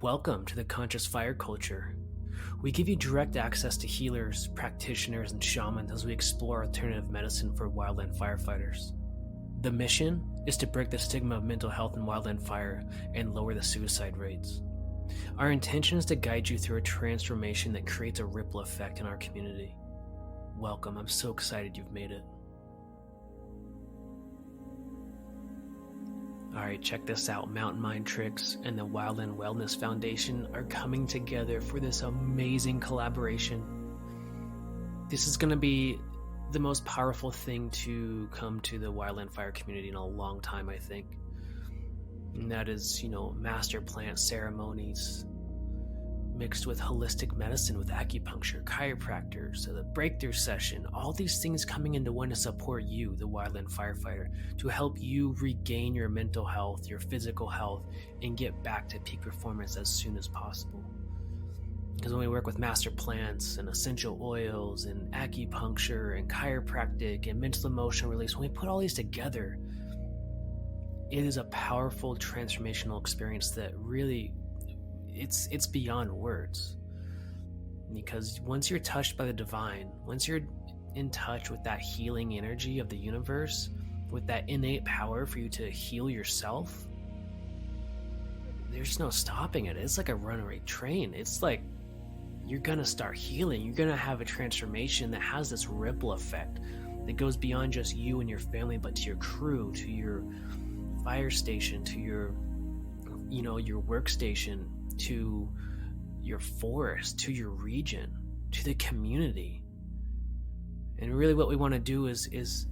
Welcome to the Conscious Fire Culture. We give you direct access to healers, practitioners, and shamans as we explore alternative medicine for wildland firefighters. The mission is to break the stigma of mental health in wildland fire and lower the suicide rates. Our intention is to guide you through a transformation that creates a ripple effect in our community. Welcome. I'm so excited you've made it. Alright, check this out. Mountain Mind Tricks and the Wildland Wellness Foundation are coming together for this amazing collaboration. This is going to be the most powerful thing to come to the wildland fire community in a long time, I think. And that is, master plant ceremonies mixed with holistic medicine, with acupuncture, chiropractors, the breakthrough session, all these things coming into one to support you, the wildland firefighter, to help you regain your mental health, your physical health, and get back to peak performance as soon as possible. Because when we work with master plants and essential oils and acupuncture and chiropractic and mental emotional release, when we put all these together, it is a powerful transformational experience that really it's beyond words. Because once you're touched by the divine, once you're in touch with that healing energy of the universe, with that innate power for you to heal yourself, there's no stopping it. It's like a runaway train. It's like you're gonna start healing. You're gonna have a transformation that has this ripple effect that goes beyond just you and your family, but to your crew, to your fire station, to your workstation, to your forest, to your region, to the community. And really what we want to do is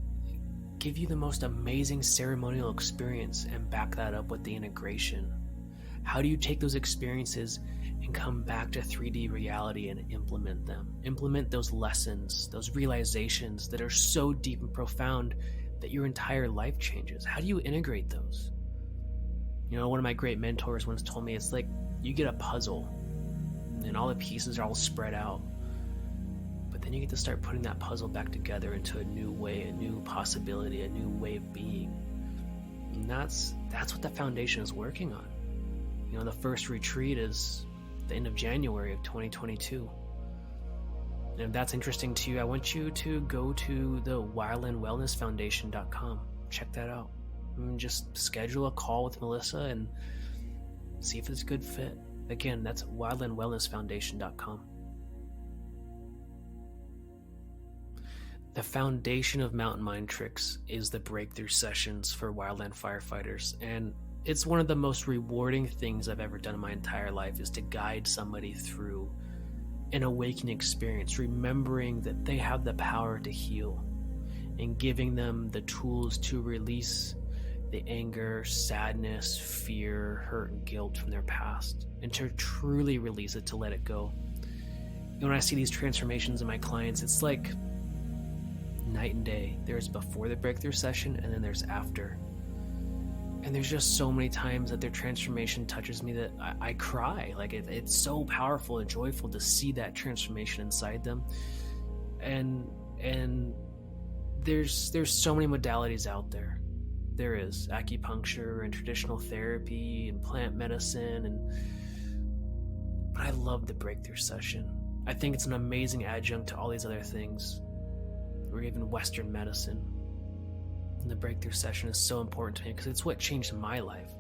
give you the most amazing ceremonial experience and back that up with the integration. How do you take those experiences and come back to 3D reality and implement them? Implement those lessons, those realizations that are so deep and profound that your entire life changes. How do you integrate those? One of my great mentors once told me, it's like you get a puzzle and all the pieces are all spread out, but then you get to start putting that puzzle back together into a new way, a new possibility, a new way of being. And that's what the foundation is working on. The first retreat is the end of January of 2022. And if that's interesting to you, I want you to go to the wildlandwellnessfoundation.com. Check that out. And just schedule a call with Melissa and see if it's a good fit. Again, that's wildlandwellnessfoundation.com. The foundation of Mountain Mind Tricks is the breakthrough sessions for wildland firefighters, and it's one of the most rewarding things I've ever done in my entire life, is to guide somebody through an awakening experience, remembering that they have the power to heal and giving them the tools to release the anger, sadness, fear, hurt, and guilt from their past, and to truly release it, to let it go. When I see these transformations in my clients, it's like night and day. There's before the breakthrough session, and then there's after. And there's just so many times that their transformation touches me that I cry. Like it's so powerful and joyful to see that transformation inside them. And there's so many modalities out there. There is acupuncture and traditional therapy and plant medicine, but I love the breakthrough session. I think it's an amazing adjunct to all these other things, or even Western medicine. And the breakthrough session is so important to me because it's what changed my life.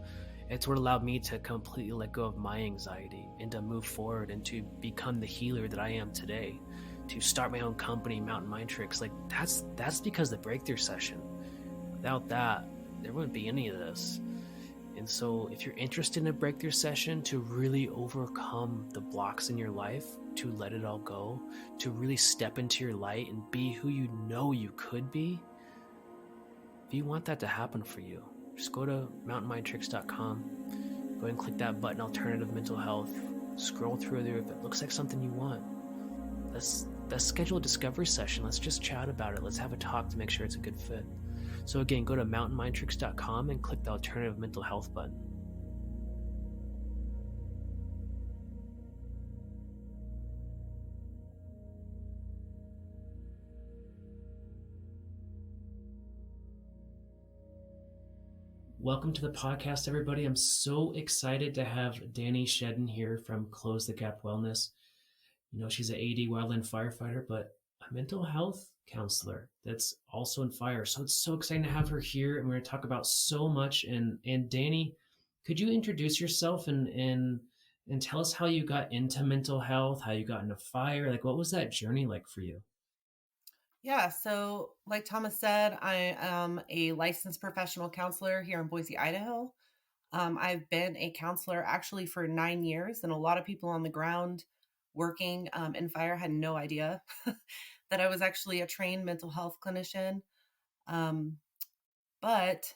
It's what allowed me to completely let go of my anxiety and to move forward and to become the healer that I am today, to start my own company, Mountain Mind Tricks. Like that's because of the breakthrough session. Without that, there wouldn't be any of this. And so if you're interested in a breakthrough session to really overcome the blocks in your life, to let it all go, to really step into your light and be who you know you could be, if you want that to happen for you, just go to mountainmindtricks.com, go ahead and click that button, Alternative Mental Health, scroll through there. If it looks like something you want, let's schedule a discovery session. Let's just chat about it. Let's have a talk to make sure it's a good fit. So again, go to mountainmindtricks.com and click the Alternative Mental Health button. Welcome to the podcast, everybody. I'm so excited to have Dani Shedden here from Close the Gap Wellness. She's an AD Wildland firefighter, but a mental health counselor that's also in fire. So it's so exciting to have her here, and we're going to talk about so much. And Dani, could you introduce yourself and tell us how you got into mental health, how you got into fire? Like, what was that journey like for you? Yeah, so like Thomas said, I am a licensed professional counselor here in Boise, Idaho. I've been a counselor actually for 9 years, and a lot of people on the ground working in fire had no idea that I was actually a trained mental health clinician. Um, but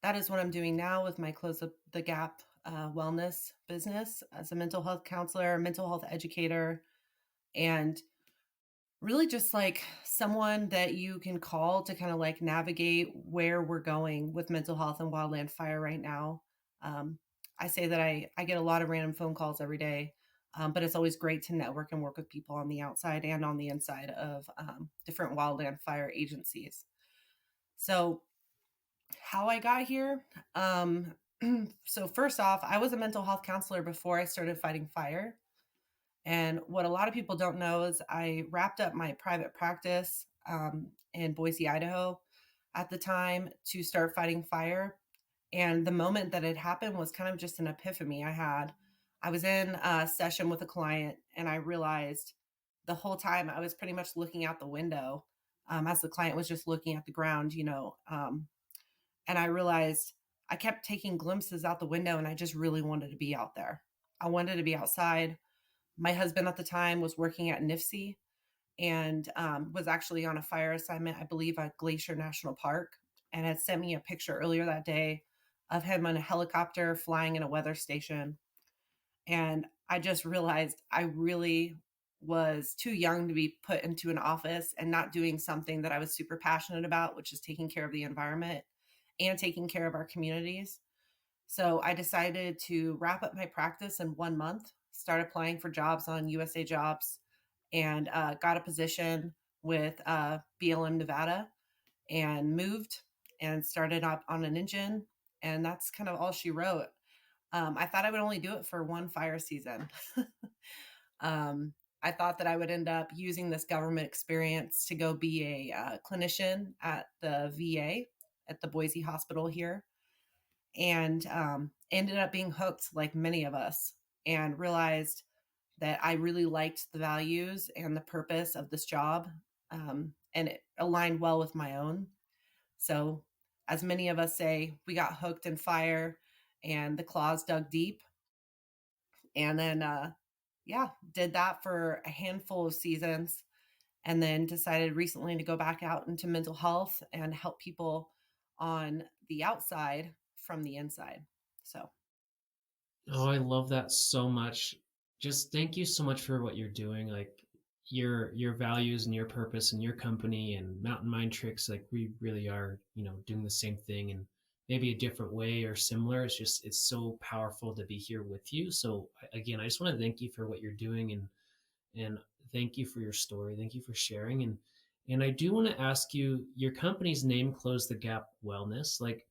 that is what I'm doing now with my Close the Gap wellness business as a mental health counselor, mental health educator, and really just like someone that you can call to kind of like navigate where we're going with mental health and wildland fire right now. Um, I say that I get a lot of random phone calls every day, but it's always great to network and work with people on the outside and on the inside of different wildland fire agencies. So, how I got here. Um, so, first off, I was a mental health counselor before I started fighting fire. And what a lot of people don't know is I wrapped up my private practice in Boise, Idaho at the time to start fighting fire. And the moment that it happened was kind of just an epiphany I had. I was in a session with a client and I realized the whole time I was pretty much looking out the window as the client was just looking at the ground, and I realized I kept taking glimpses out the window and I just really wanted to be out there. I wanted to be outside. My husband at the time was working at NIFC and was actually on a fire assignment, I believe, at Glacier National Park, and had sent me a picture earlier that day of him on a helicopter flying in a weather station. And I just realized I really was too young to be put into an office and not doing something that I was super passionate about, which is taking care of the environment and taking care of our communities. So I decided to wrap up my practice in 1 month, start applying for jobs on USA Jobs, and got a position with BLM Nevada and moved and started up on an engine. And that's kind of all she wrote. I thought I would only do it for one fire season. um, I thought that I would end up using this government experience to go be a clinician at the VA at the Boise Hospital here, and ended up being hooked like many of us, and realized that I really liked the values and the purpose of this job, and it aligned well with my own. So, as many of us say, we got hooked in fire and the claws dug deep. And then, yeah, did that for a handful of seasons, and then decided recently to go back out into mental health and help people on the outside from the inside. So, Oh, I love that so much. Just thank you so much for what you're doing. Like your values and your purpose and your company and Mountain Mind Tricks, like we really are, doing the same thing and maybe a different way or similar. It's so powerful to be here with you. So again, I just want to thank you for what you're doing and thank you for your story. Thank you for sharing. And I do want to ask you, your company's name, Close the Gap Wellness. Like,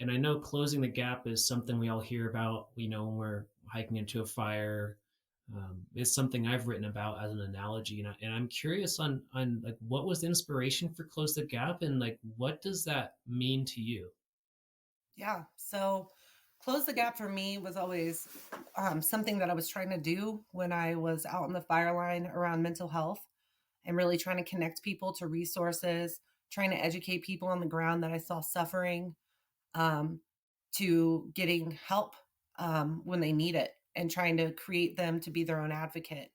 and I know closing the gap is something we all hear about, when we're hiking into a fire. It's something I've written about as an analogy, and I'm curious on like what was the inspiration for Close the Gap, and like what does that mean to you? yeah. So, close the gap for me was always something that I was trying to do when I was out in the fire line around mental health, and really trying to connect people to resources, trying to educate people on the ground that I saw suffering, um, to getting help when they need it, and trying to create them to be their own advocate.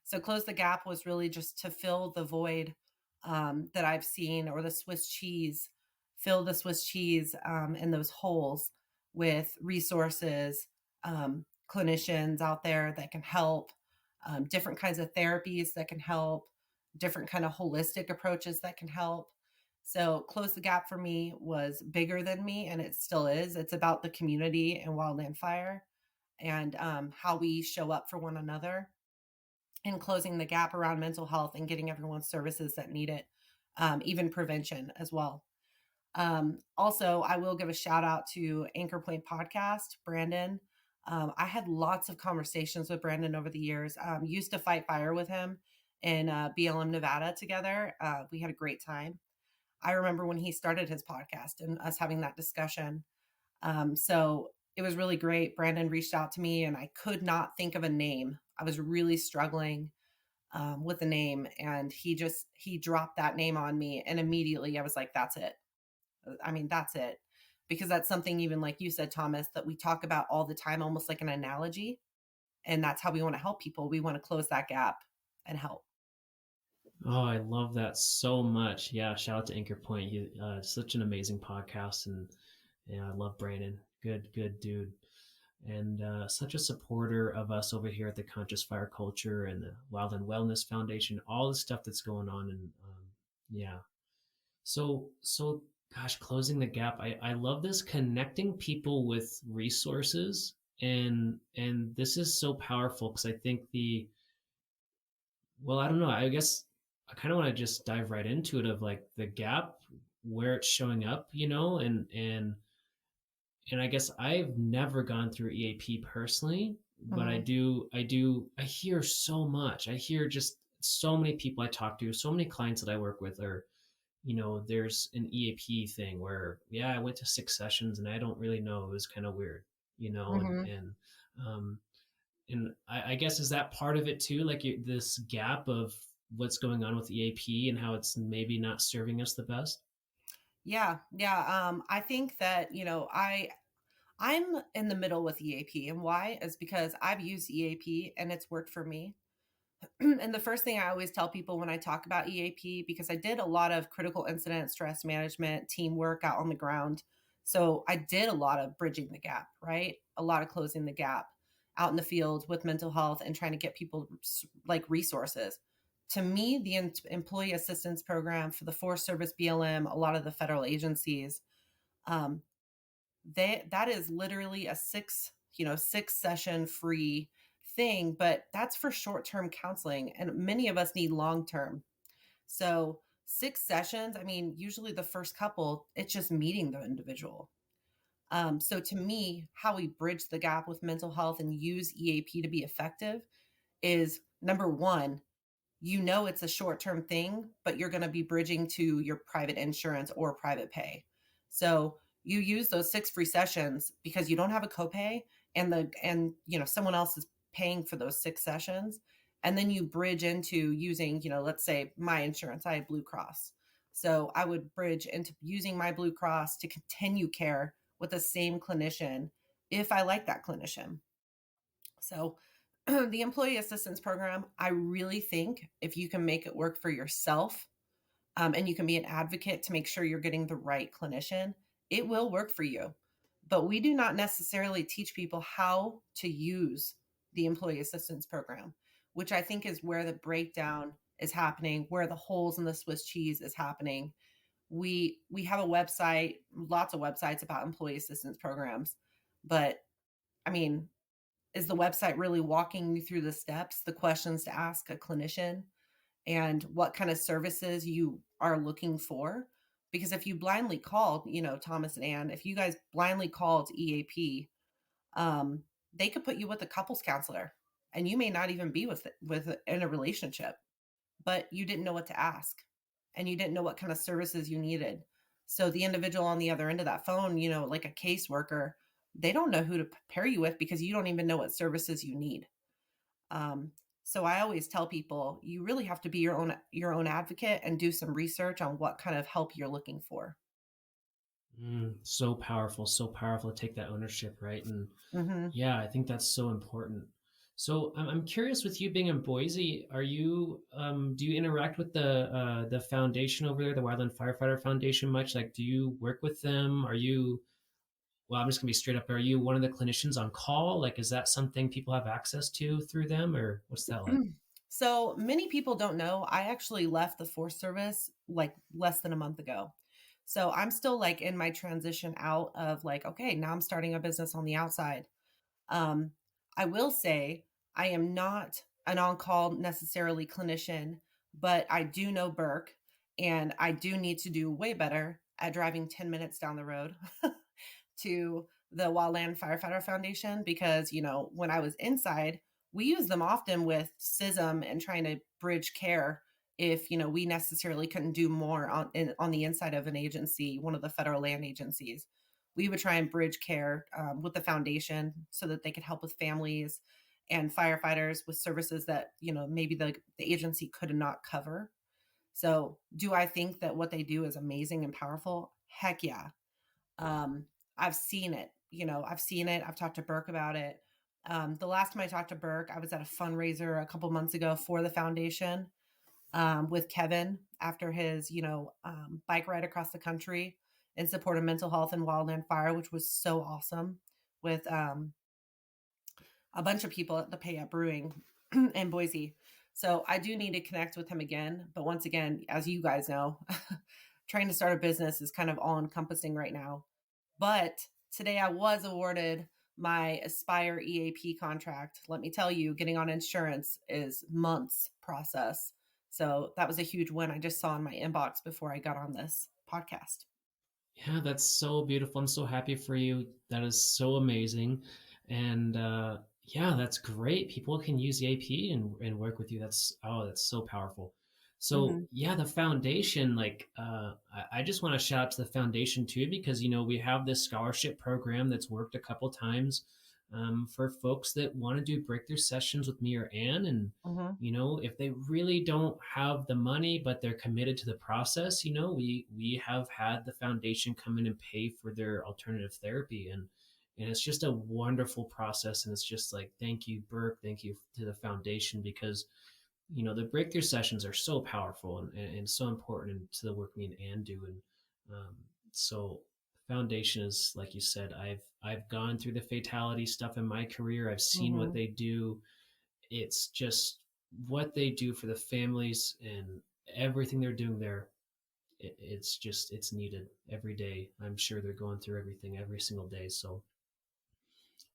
So, Close the Gap was really just to fill the void that I've seen, or the Swiss cheese, fill the Swiss cheese and those holes with resources, clinicians out there that can help, different kinds of therapies that can help, different kind of holistic approaches that can help. So, Close the Gap for me was bigger than me, and it still is. It's about the community and wildland fire, and how we show up for one another, and closing the gap around mental health and getting everyone services that need it, even prevention as well. Also, I will give a shout out to Anchor Point Podcast, Brandon. I had lots of conversations with Brandon over the years. Used to fight fire with him in BLM, Nevada together. We had a great time. I remember when he started his podcast and us having that discussion. So it was really great. Brandon reached out to me and I could not think of a name. I was really struggling with a name, and he dropped that name on me, and immediately I was like, that's it. I mean, that's it. Because that's something, even like you said, Thomas, that we talk about all the time, almost like an analogy. And that's how we want to help people. We want to close that gap and help. Oh, I love that so much. Yeah, shout out to Anchor Point. Such an amazing podcast, and yeah, I love Brandon. Good dude, and such a supporter of us over here at the Conscious Fire Culture and the Wildland Wellness Foundation. All the stuff that's going on, and yeah. So, gosh, closing the gap. I love this, connecting people with resources, and this is so powerful because I think I don't know. I guess I kind of want to just dive right into it of like the gap, where it's showing up, and I guess I've never gone through EAP personally, but Mm-hmm. I hear so much. I hear just so many people I talk to, so many clients that I work with are, there's an EAP thing where, yeah, I went to 6 sessions and I don't really know. It was kind of weird, Mm-hmm. um, and I guess is that part of it too, like this gap of what's going on with EAP and how it's maybe not serving us the best. Yeah. Yeah. I think that, I'm in the middle with EAP. And why? Is because I've used EAP and it's worked for me. And the first thing I always tell people when I talk about EAP, because I did a lot of critical incident stress management, teamwork out on the ground. So I did a lot of bridging the gap, right? A lot of closing the gap out in the field with mental health and trying to get people like resources. To me, the employee assistance program for the Forest Service, BLM, a lot of the federal agencies, um, that is literally a 6 session free thing, but that's for short-term counseling and many of us need long-term. So 6 sessions, I mean, usually the first couple, it's just meeting the individual. So to me, how we bridge the gap with mental health and use EAP to be effective is number one, it's a short term thing, but you're going to be bridging to your private insurance or private pay. So you use those 6 free sessions because you don't have a copay, and someone else is paying for those 6 sessions. And then you bridge into using, let's say my insurance, I have Blue Cross. So I would bridge into using my Blue Cross to continue care with the same clinician if I like that clinician. So the employee assistance program, I really think if you can make it work for yourself, and you can be an advocate to make sure you're getting the right clinician, it will work for you. But we do not necessarily teach people how to use the employee assistance program, which I think is where the breakdown is happening, where the holes in the Swiss cheese is happening. We have a website, lots of websites about employee assistance programs, but I mean, is the website really walking you through the steps, the questions to ask a clinician, and what kind of services you are looking for? Because if you blindly called, Thomas and Ann, if you guys blindly called EAP, um, they could put you with a couples counselor, and you may not even be with in a relationship, but you didn't know what to ask, and you didn't know what kind of services you needed. So the individual on the other end of that phone, like a caseworker, they don't know who to pair you with because you don't even know what services you need. Um, so I always tell people you really have to be your own advocate and do some research on what kind of help you're looking for. So powerful to take that ownership, right? And Hmm. yeah, I think that's so important. So I'm curious, with you being in Boise, do you interact with the foundation over there, the Wildland Firefighter Foundation, much? Like, do you work with them? Well, I'm just gonna be straight up. Are you one of the clinicians on call? Like, is that something people have access to through them, or what's that like? So many people don't know. I actually left the Force Service like less than a month ago. So I'm still like in my transition out of like, okay, now I'm starting a business on the outside. Um, I will say I am not an on call necessarily clinician, but I do know Burke and I do need to do way better at driving 10 minutes down the road to the Wildland Firefighter Foundation because, when I was inside, we use them often with CISM and trying to bridge care if, we necessarily couldn't do more on the inside of an agency, one of the federal land agencies. We would try and bridge care with the foundation so that they could help with families and firefighters with services that, maybe the agency could not cover. So, do I think that what they do is amazing and powerful? Heck yeah. Um, I've seen it. I've seen it. I've talked to Burke about it. The last time I talked to Burke, I was at a fundraiser a couple months ago for the foundation with Kevin after his, bike ride across the country in support of mental health and wildland fire, which was so awesome with a bunch of people at the Pay Up Brewing in Boise. So I do need to connect with him again. But once again, as you guys know, trying to start a business is kind of all encompassing right now. But today I was awarded my Aspire EAP contract. Let me tell you, getting on insurance is months process. So that was a huge win I just saw in my inbox before I got on this podcast. Yeah, that's so beautiful. I'm so happy for you. That is so amazing. And yeah, that's great. People can use the AP and work with you. That's so powerful. So Mm-hmm. yeah, the foundation, like I just want to shout out to the foundation too, because we have this scholarship program that's worked a couple times for folks that want to do breakthrough sessions with me or Ann. And Mm-hmm. if they really don't have the money but they're committed to the process, we have had the foundation come in and pay for their alternative therapy, and it's just a wonderful process. And it's just like, thank you, Burke, thank you to the foundation, because the breakthrough sessions are so powerful and so important to the work me and Ann do. And um, so foundation is, like you said, I've gone through the fatality stuff in my career. I've seen what Mm-hmm. they do. It's just what they do for the families and everything they're doing there. It's needed every day. I'm sure they're going through everything every single day. So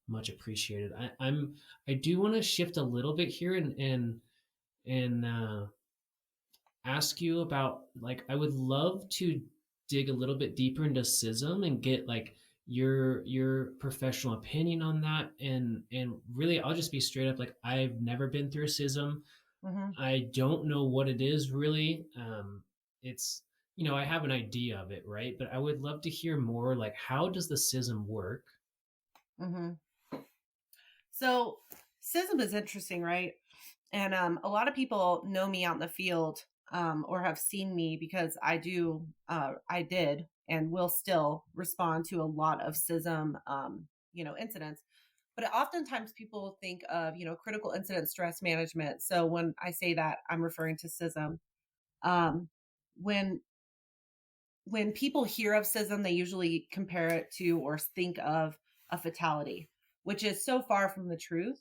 much appreciated. I do want to shift a little bit here and ask you about, like, I would love to dig a little bit deeper into CISM and get like your professional opinion on that. And really, I'll just be straight up, like, I've never been through a CISM. Mm-hmm. I don't know what it is really. It's I have an idea of it, right? But I would love to hear more. Like, how does the CISM work? Mm-hmm. So CISM is interesting, right? And a lot of people know me out in the field or have seen me because I did and will still respond to a lot of CISM, incidents. But oftentimes people think of, critical incident stress management. So when I say that, I'm referring to CISM. Um, when when people hear of CISM, they usually compare it to or think of a fatality, which is so far from the truth.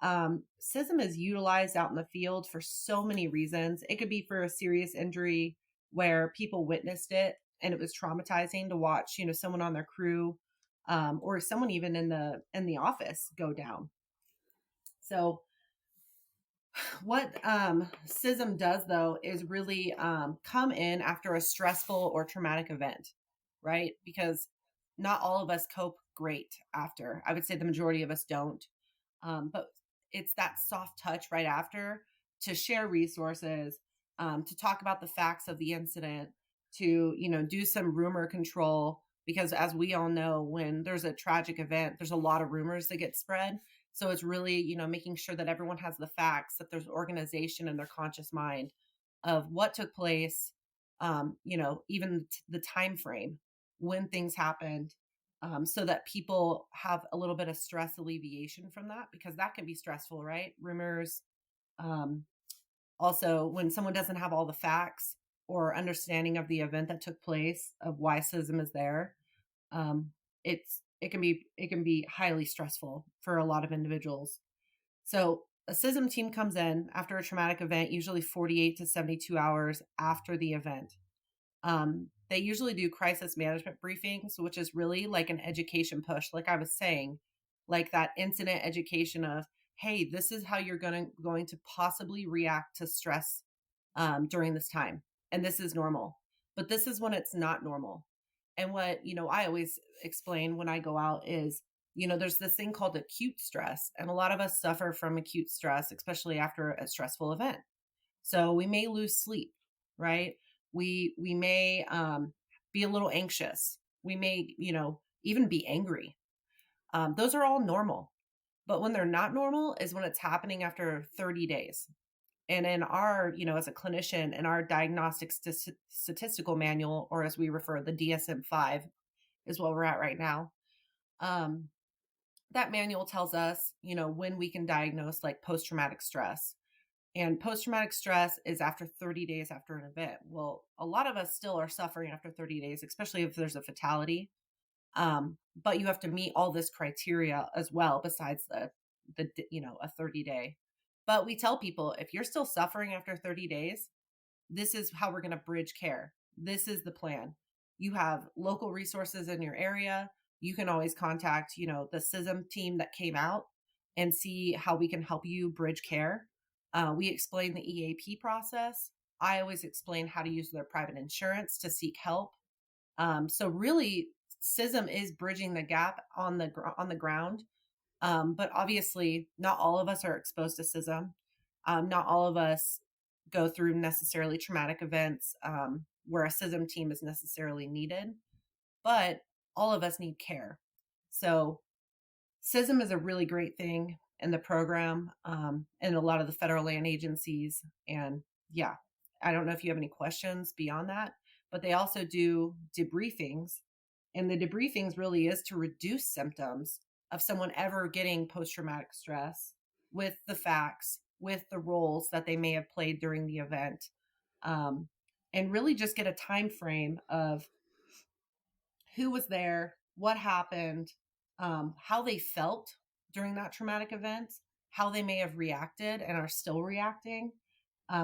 CISM is utilized out in the field for so many reasons. It could be for a serious injury where people witnessed it and it was traumatizing to watch, someone on their crew or someone even in the office go down. So what CISM does though is really come in after a stressful or traumatic event, right? Because not all of us cope great after. I would say the majority of us don't. But it's that soft touch right after to share resources, to talk about the facts of the incident, to do some rumor control. Because as we all know, when there's a tragic event, there's a lot of rumors that get spread. So it's really, making sure that everyone has the facts, that there's organization in their conscious mind of what took place, even the time frame when things happened, so that people have a little bit of stress alleviation from that, because that can be stressful, right? Rumors. Um, Also, when someone doesn't have all the facts or understanding of the event that took place, of why CISM is there, um, it can be highly stressful for a lot of individuals. So a CISM team comes in after a traumatic event, usually 48 to 72 hours after the event. They usually do crisis management briefings, which is really like an education push, like I was saying, like that incident education of, hey, this is how you're going to possibly react to stress during this time, and this is normal. But this is when it's not normal. And what, I always explain when I go out is, there's this thing called acute stress. And a lot of us suffer from acute stress, especially after a stressful event. So we may lose sleep, right? We may be a little anxious. We may, even be angry. Those are all normal. But when they're not normal is when it's happening after 30 days. And in our, as a clinician, in our diagnostic statistical manual, or as we refer, the DSM-5 is what we're at right now. Um, that manual tells us, when we can diagnose like post-traumatic stress. And post-traumatic stress is after 30 days after an event. Well, a lot of us still are suffering after 30 days, especially if there's a fatality. But you have to meet all this criteria as well, besides a 30-day. But we tell people, if you're still suffering after 30 days, this is how we're going to bridge care. This is the plan. You have local resources in your area. You can always contact, the CISM team that came out and see how we can help you bridge care. We explain the EAP process. I always explain how to use their private insurance to seek help. So really, CISM is bridging the gap on the ground. But obviously, not all of us are exposed to CISM. Not all of us go through necessarily traumatic events where a CISM team is necessarily needed, but all of us need care. So CISM is a really great thing in the program and a lot of the federal land agencies. And yeah, I don't know if you have any questions beyond that, but they also do debriefings. And the debriefings really is to reduce symptoms of someone ever getting post-traumatic stress with the facts, with the roles that they may have played during the event, and really just get a time frame of who was there, what happened, how they felt during that traumatic event, how they may have reacted and are still reacting,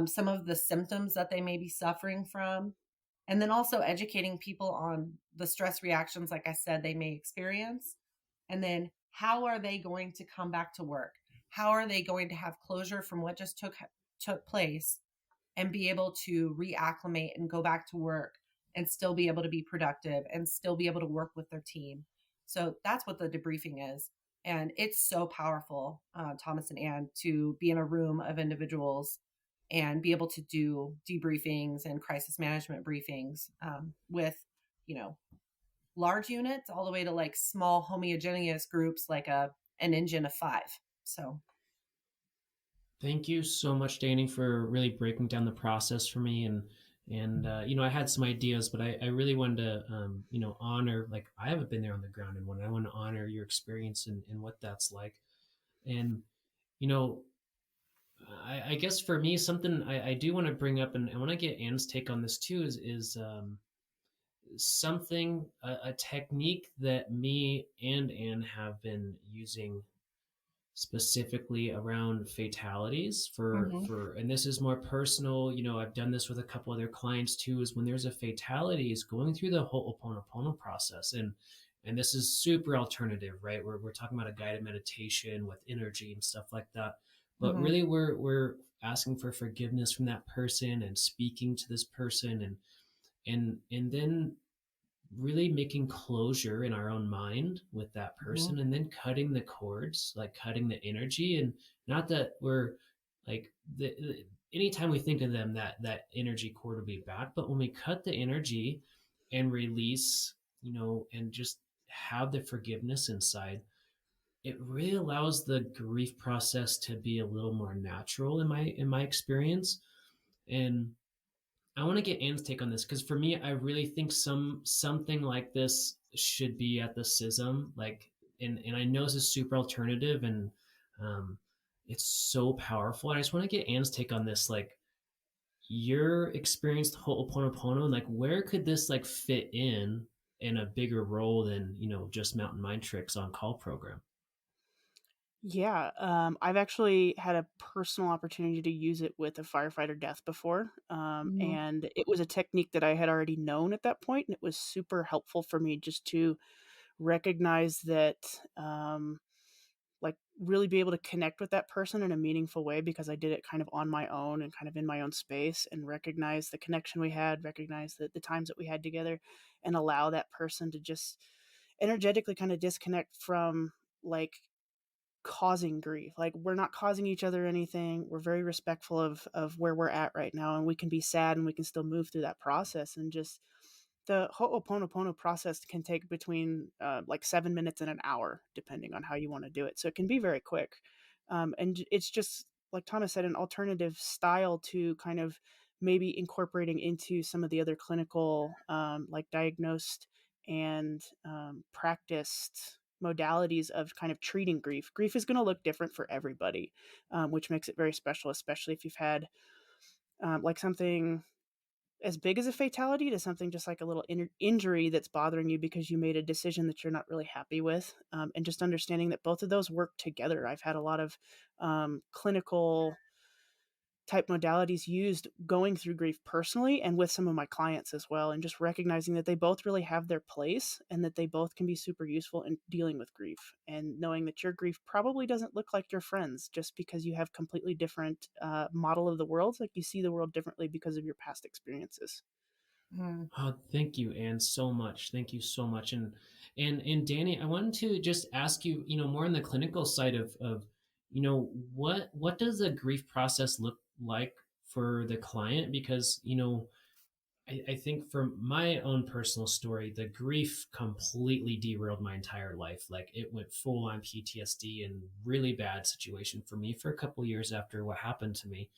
some of the symptoms that they may be suffering from, and then also educating people on the stress reactions, like I said, they may experience. And then how are they going to come back to work? How are they going to have closure from what just took place and be able to reacclimate and go back to work and still be able to be productive and still be able to work with their team? So that's what the debriefing is. And it's so powerful, Thomas and Ann, to be in a room of individuals and be able to do debriefings and crisis management briefings with, large units all the way to like small homogeneous groups, like an engine of 5. So Thank you so much, Dani, for really breaking down the process for me. And I had some ideas, but I really wanted to, honor, like, I haven't been there on the ground in one. I want to honor your experience and what that's like. And, you know, I guess for me, something I do want to bring up, and I want to get Anne's take on this too, is something, a technique that me and Anne have been using specifically around fatalities mhm, and this is more personal. I've done this with a couple other clients too, is when there's a fatality, is going through the Ho'oponopono process. And this is super alternative, right? We're talking about a guided meditation with energy and stuff like that, but mhm, really we're asking for forgiveness from that person and speaking to this person, and then really making closure in our own mind with that mhm, person, and then cutting the cords, like cutting the energy. And not that we're like anytime we think of them, that energy cord will be back, but when we cut the energy and release, and just have the forgiveness inside, it really allows the grief process to be a little more natural in my experience. And I want to get Anne's take on this, because for me, I really think something like this should be at the CISM. Like, and I know this is super alternative, and um, it's so powerful. And I just want to get Anne's take on this. Like, your experienced Ho'oponopono, and like, where could this like fit in a bigger role than just Mountain Mind Tricks on call program? Yeah, I've actually had a personal opportunity to use it with a firefighter death before, mhm, and it was a technique that I had already known at that point, and it was super helpful for me just to recognize that like really be able to connect with that person in a meaningful way, because I did it kind of on my own and kind of in my own space, and recognize the connection we had, recognize the times that we had together, and allow that person to just energetically kind of disconnect from like causing grief. Like, we're not causing each other anything. We're very respectful of where we're at right now, and we can be sad and we can still move through that process. And just the Ho'oponopono process can take between like 7 minutes and an hour, depending on how you want to do it. So it can be very quick. And it's just, like Thomas said, an alternative style to kind of maybe incorporating into some of the other clinical, like diagnosed and practiced modalities of kind of treating grief. Grief is going to look different for everybody, which makes it very special, especially if you've had like something as big as a fatality to something just like a little injury that's bothering you because you made a decision that you're not really happy with. And just understanding that both of those work together. I've had a lot of clinical type modalities used going through grief personally and with some of my clients as well, and just recognizing that they both really have their place and that they both can be super useful in dealing with grief, and knowing that your grief probably doesn't look like your friends just because you have completely different model of the world. Like, you see the world differently because of your past experiences. Mm. Oh, thank you, Anne, so much. Thank you so much. And Dani, I wanted to just ask you, more on the clinical side of, what does a grief process look like for the client? Because, I think from my own personal story, the grief completely derailed my entire life. Like, it went full on PTSD and really bad situation for me for a couple years after what happened to me.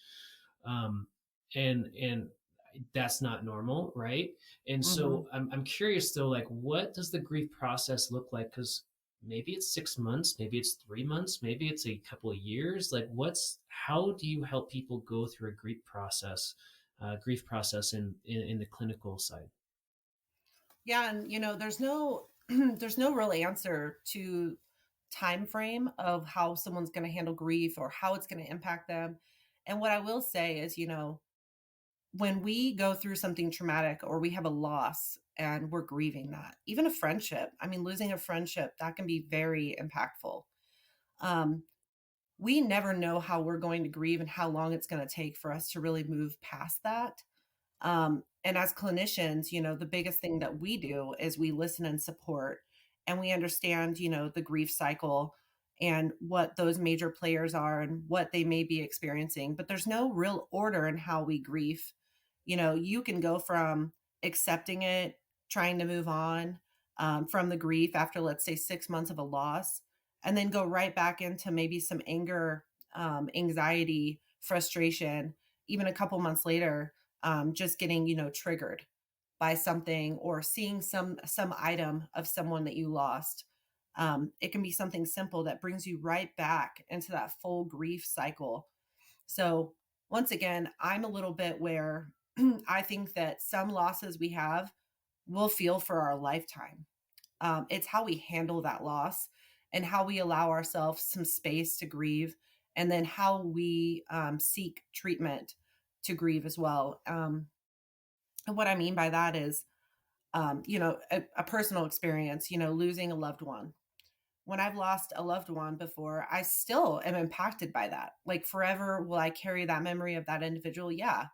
Um, and that's not normal, right? And Hmm. so I'm curious though, like, what does the grief process look like? Because maybe it's 6 months, maybe it's 3 months, maybe it's a couple of years. Like, how do you help people go through a grief process in the clinical side? Yeah, and there's no there's no real answer to time frame of how someone's going to handle grief or how it's going to impact them. And what I will say is, when we go through something traumatic or we have a loss and we're grieving that, even a friendship, I mean, losing a friendship, that can be very impactful. Um, we never know how we're going to grieve and how long it's going to take for us to really move past that. And as clinicians, the biggest thing that we do is we listen and support, and we understand, the grief cycle and what those major players are and what they may be experiencing. But there's no real order in how we grieve. You can go from accepting it, trying to move on from the grief after, let's say, 6 months of a loss, and then go right back into maybe some anger, anxiety, frustration, even a couple months later, just getting triggered by something or seeing some item of someone that you lost. It can be something simple that brings you right back into that full grief cycle. So once again, I'm a little bit where I think that some losses we have will feel for our lifetime. It's how we handle that loss and how we allow ourselves some space to grieve, and then how we seek treatment to grieve as well. And what I mean by that is, a personal experience, losing a loved one. When I've lost a loved one before, I still am impacted by that. Like, forever, will I carry that memory of that individual? Yeah.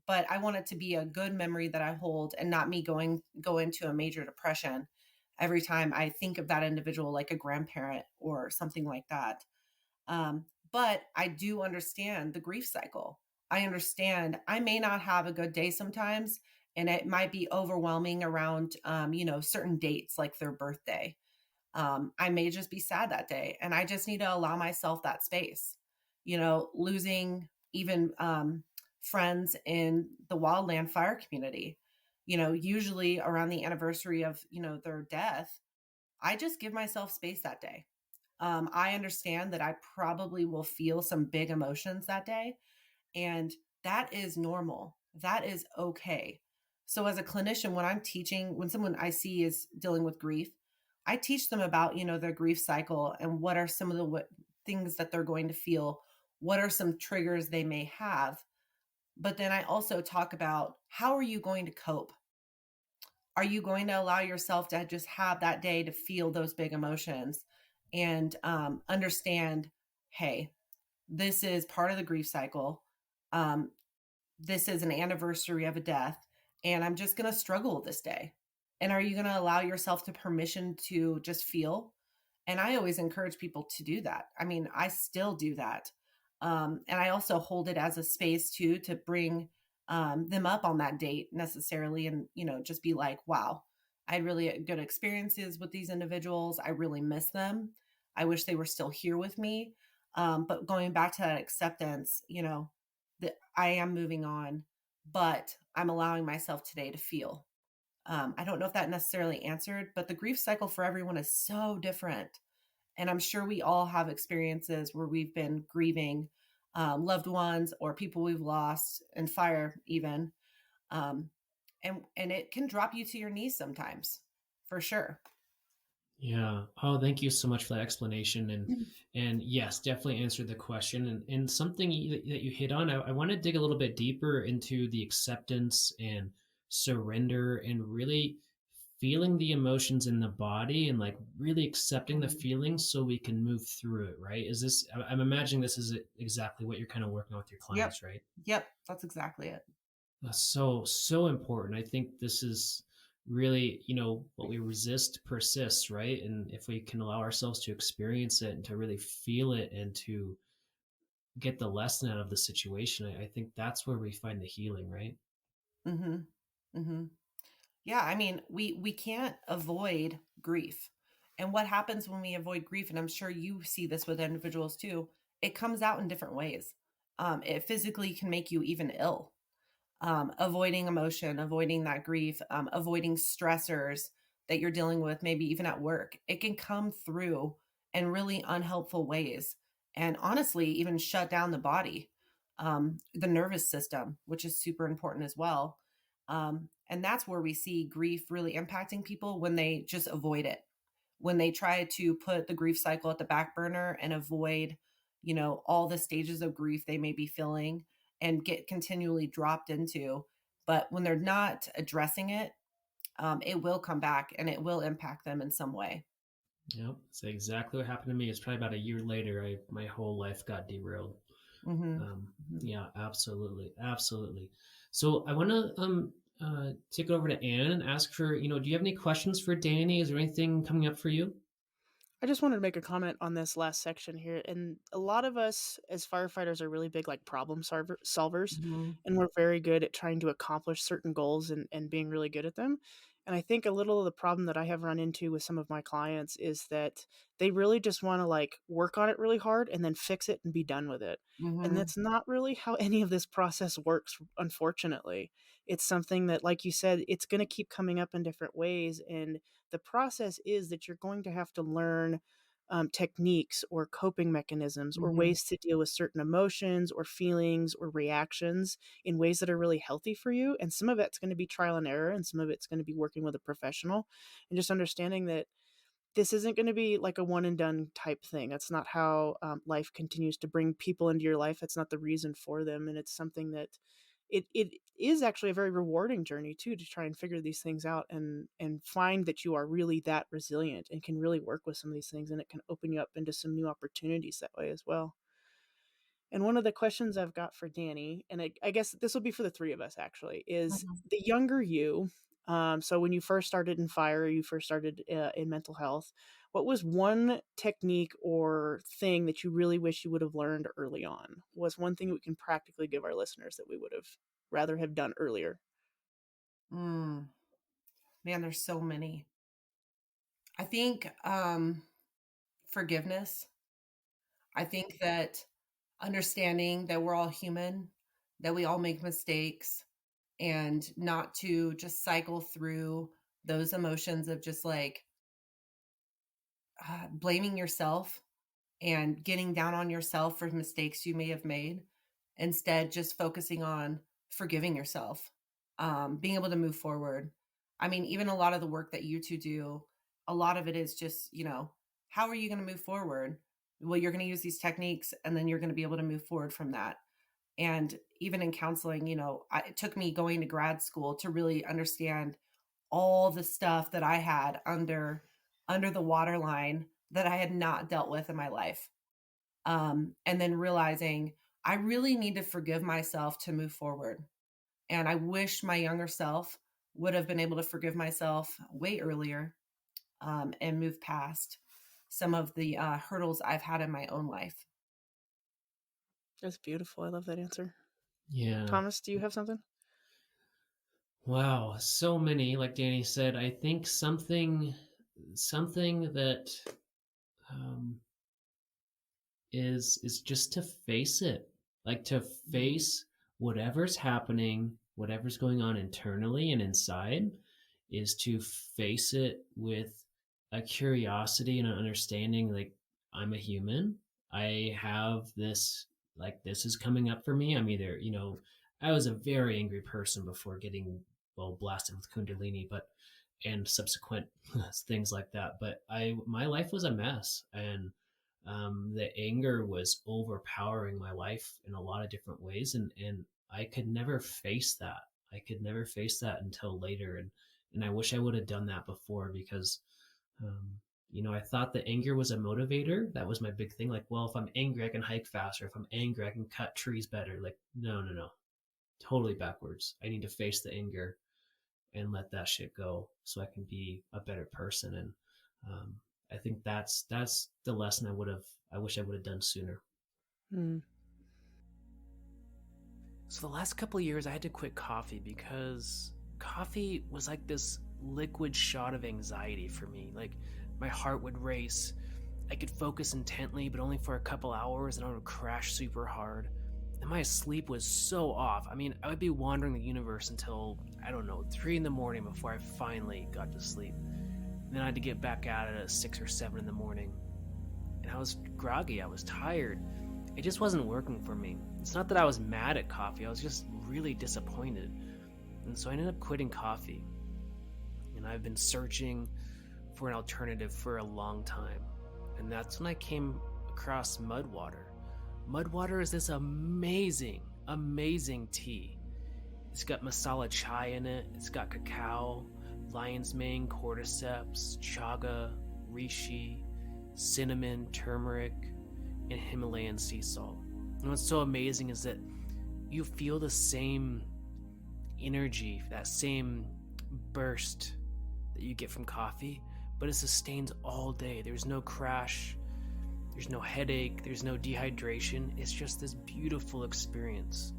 But I want it to be a good memory that I hold, and not me go into a major depression every time I think of that individual, like a grandparent or something like that. But I do understand the grief cycle. I understand I may not have a good day sometimes, and it might be overwhelming around, certain dates like their birthday. I may just be sad that day, and I just need to allow myself that space. Losing even friends in the Wildland fire community, usually around the anniversary of, their death, I just give myself space that day. I understand that I probably will feel some big emotions that day, and that is normal. That is okay. So, as a clinician, when I'm teaching, when someone I see is dealing with grief, I teach them about, their grief cycle and what are some of the things that they're going to feel, what are some triggers they may have. But then I also talk about, how are you going to cope? Are you going to allow yourself to just have that day to feel those big emotions? and understand, hey, this is part of the grief cycle. Um, this is an anniversary of a death, and I'm just going to struggle this day. And are you going to allow yourself the permission to just feel? And I always encourage people to do that. I mean, I still do that. And I also hold it as a space too to bring them up on that date necessarily, and just be like, wow, I had really good experiences with these individuals. I really miss them. I wish they were still here with me. But going back to that acceptance, that I am moving on, but I'm allowing myself today to feel. I don't know if that necessarily answered, but the grief cycle for everyone is so different. And I'm sure we all have experiences where we've been grieving loved ones or people we've lost, and fire even. Um, and it can drop you to your knees sometimes, for sure. Yeah. Oh, thank you so much for that explanation. And yes, definitely answered the question. And something that you hit on, I want to dig a little bit deeper into the acceptance and surrender and really feeling the emotions in the body and like really accepting the Mhm. feelings so we can move through it, right? Is this, I'm imagining this is exactly what you're kind of working on with your Yep. clients, right? Yep. That's exactly it. That's so important. I think this is really, what we resist persists, right? And if we can allow ourselves to experience it and to really feel it and to get the lesson out of the situation, I think that's where we find the healing, right? Hmm. Hmm. Yeah, I mean, we can't avoid grief. And what happens when we avoid grief, and I'm sure you see this with individuals too, it comes out in different ways. It physically can make you even ill. Avoiding emotion, avoiding that grief, avoiding stressors that you're dealing with, maybe even at work. It can come through in really unhelpful ways, and honestly, even shut down the body, the nervous system, which is super important as well. And that's where we see grief really impacting people when they just avoid it, when they try to put the grief cycle at the back burner and avoid, all the stages of grief they may be feeling and get continually dropped into. But when they're not addressing it, it will come back and it will impact them in some way. Yep. That's exactly what happened to me. It's probably about a year later, my whole life got derailed. Hmm. Um, Hmm. yeah, absolutely. Absolutely. So I want to take it over to Anne and ask her, do you have any questions for Danny? Is there anything coming up for you? I just wanted to make a comment on this last section here. And a lot of us as firefighters are really big, like solvers, Hmm. and we're very good at trying to accomplish certain goals and being really good at them. And I think a little of the problem that I have run into with some of my clients is that they really just want to like work on it really hard and then fix it and be done with it. And Hmm. that's not really how any of this process works, unfortunately. It's something that, like you said, it's going to keep coming up in different ways. And the process is that you're going to have to learn techniques or coping mechanisms or Hmm. ways to deal with certain emotions or feelings or reactions in ways that are really healthy for you. And some of it's going to be trial and error, and some of it's going to be working with a professional and just understanding that this isn't going to be like a one and done type thing. That's not how life continues to bring people into your life. That's not the reason for them. And it's something that it is actually a very rewarding journey too, to try and figure these things out and find that you are really that resilient and can really work with some of these things, and it can open you up into some new opportunities that way as well. And one of the questions I've got for Dani, and I guess this will be for the three of us actually, is Hmm. the younger you. So when you first started in fire, you first started in mental health. What was one technique or thing that you really wish you would have learned early on? Was one thing we can practically give our listeners that we would have rather have done earlier? Mm. Man, there's so many. I think forgiveness. I think that understanding that we're all human, that we all make mistakes, and not to just cycle through those emotions of just like blaming yourself and getting down on yourself for mistakes you may have made. Instead, just focusing on forgiving yourself, being able to move forward. I mean, even a lot of the work that you two do, a lot of it is just, how are you going to move forward? Well, you're going to use these techniques and then you're going to be able to move forward from that. And even in counseling, it took me going to grad school to really understand all the stuff that I had under the waterline that I had not dealt with in my life. And then realizing I really need to forgive myself to move forward. And I wish my younger self would have been able to forgive myself way earlier, and move past some of the hurdles I've had in my own life. That's beautiful. I love that answer. Yeah. Thomas, do you have something? Wow, so many. Like Dani said, I think something that um, is just to face it, like to face whatever's happening, whatever's going on internally and inside, is to face it with a curiosity and an understanding. Like, I'm a human. I have this, like, this is coming up for me. I'm either, I was a very angry person before getting, well, blasted with kundalini, but and subsequent things like that. But my life was a mess, and the anger was overpowering my life in a lot of different ways, and I could never face that. I could never face that until later, and I wish I would have done that before, because um, I thought that anger was a motivator. That was my big thing. Like, well, if I'm angry, I can hike faster. If I'm angry, I can cut trees better. Like, no, no, no, totally backwards. I need to face the anger and let that shit go so I can be a better person. And um, I think that's the lesson I wish I would have done sooner. Mm. So the last couple of years I had to quit coffee because coffee was like this liquid shot of anxiety for me. Like, my heart would race. I could focus intently, but only for a couple hours, and I would crash super hard. And my sleep was so off. I mean, I would be wandering the universe until, I don't know, 3 in the morning before I finally got to sleep. And then I had to get back at it at 6 or 7 in the morning. And I was groggy, I was tired. It just wasn't working for me. It's not that I was mad at coffee, I was just really disappointed. And so I ended up quitting coffee. And I've been searching for an alternative for a long time. And that's when I came across mud water. Mud water is this amazing, amazing tea. It's got masala chai in it, it's got cacao, lion's mane, cordyceps, chaga, reishi, cinnamon, turmeric, and Himalayan sea salt. And what's so amazing is that you feel the same energy, that same burst that you get from coffee, but it sustains all day. There's no crash, there's no headache, there's no dehydration. It's just this beautiful experience.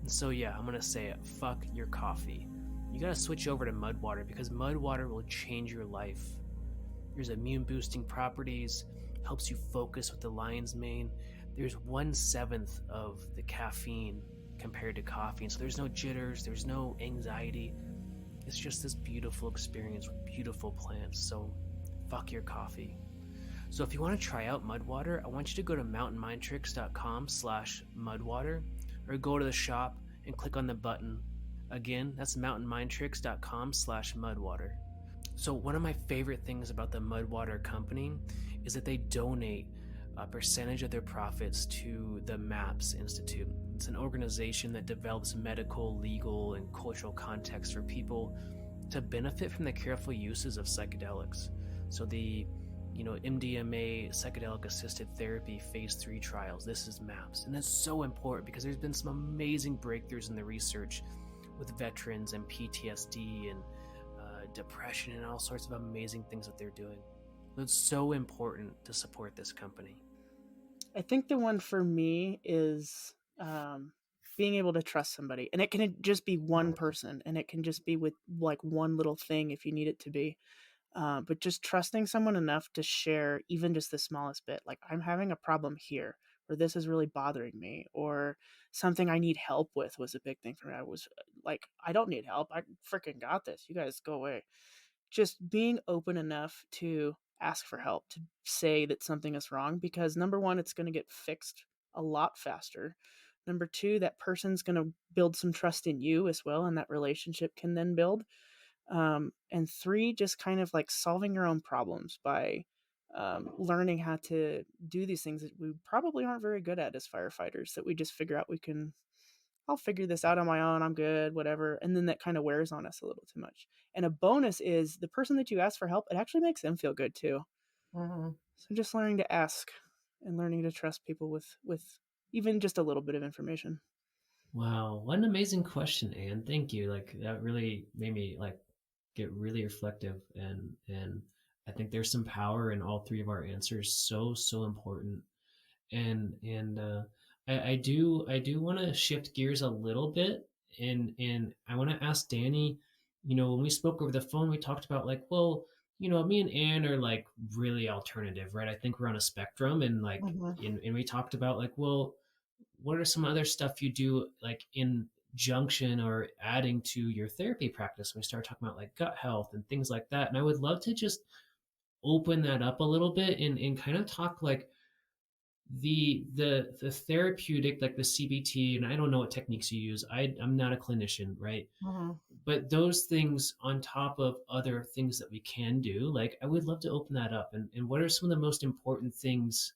And so, yeah, I'm gonna say it. Fuck your coffee. You gotta switch over to mud water, because mud water will change your life. There's immune boosting properties, helps you focus with the lion's mane. There's 1/7 of the caffeine compared to coffee. And so there's no jitters, there's no anxiety. It's just this beautiful experience with beautiful plants. So fuck your coffee. So if you want to try out Mudwater, I want you to go to mountainmindtricks.com/mudwater, or go to the shop and click on the button. Again, that's mountainmindtricks.com/mudwater. So one of my favorite things about the Mudwater company is that they donate a percentage of their profits to the MAPS Institute. It's an organization that develops medical, legal, and cultural context for people to benefit from the careful uses of psychedelics. So the MDMA, psychedelic assisted therapy phase 3 trials, this is MAPS. And that's so important because there's been some amazing breakthroughs in the research with veterans and PTSD and depression and all sorts of amazing things that they're doing. It's so important to support this company. I think the one for me is being able to trust somebody, and it can just be one person, and it can just be with like one little thing if you need it to be. But just trusting someone enough to share even just the smallest bit, like, I'm having a problem here, or this is really bothering me, or something I need help with was a big thing for me. I was like, I don't need help. I freaking got this. You guys go away. Just being open enough to ask for help, to say that something is wrong, because number one, it's going to get fixed a lot faster. Number two, that person's going to build some trust in you as well, and that relationship can then build. And three, just kind of like solving your own problems by learning how to do these things that we probably aren't very good at as firefighters, that we just figure out I'll figure this out on my own, I'm good, whatever. And then that kind of wears on us a little too much. And a bonus is the person that you ask for help, it actually makes them feel good too. Mm-hmm. So just learning to ask and learning to trust people with even just a little bit of information. Wow, what an amazing question, Anne. Thank you. Like that really made me like get really reflective, and I think there's some power in all three of our answers. So important. And I do want to shift gears a little bit, and I want to ask Dani. When we spoke over the phone, we talked about like, well, me and Anne are like really alternative, right? I think we're on a spectrum, and like, Hmm. and we talked about like, well, what are some other stuff you do like in junction or adding to your therapy practice? We started talking about like gut health and things like that, and I would love to just open that up a little bit and kind of talk like the therapeutic, like the CBT, and I don't know what techniques you use. I'm not a clinician, right? Hmm. But those things on top of other things that we can do, like I would love to open that up. And what are some of the most important things,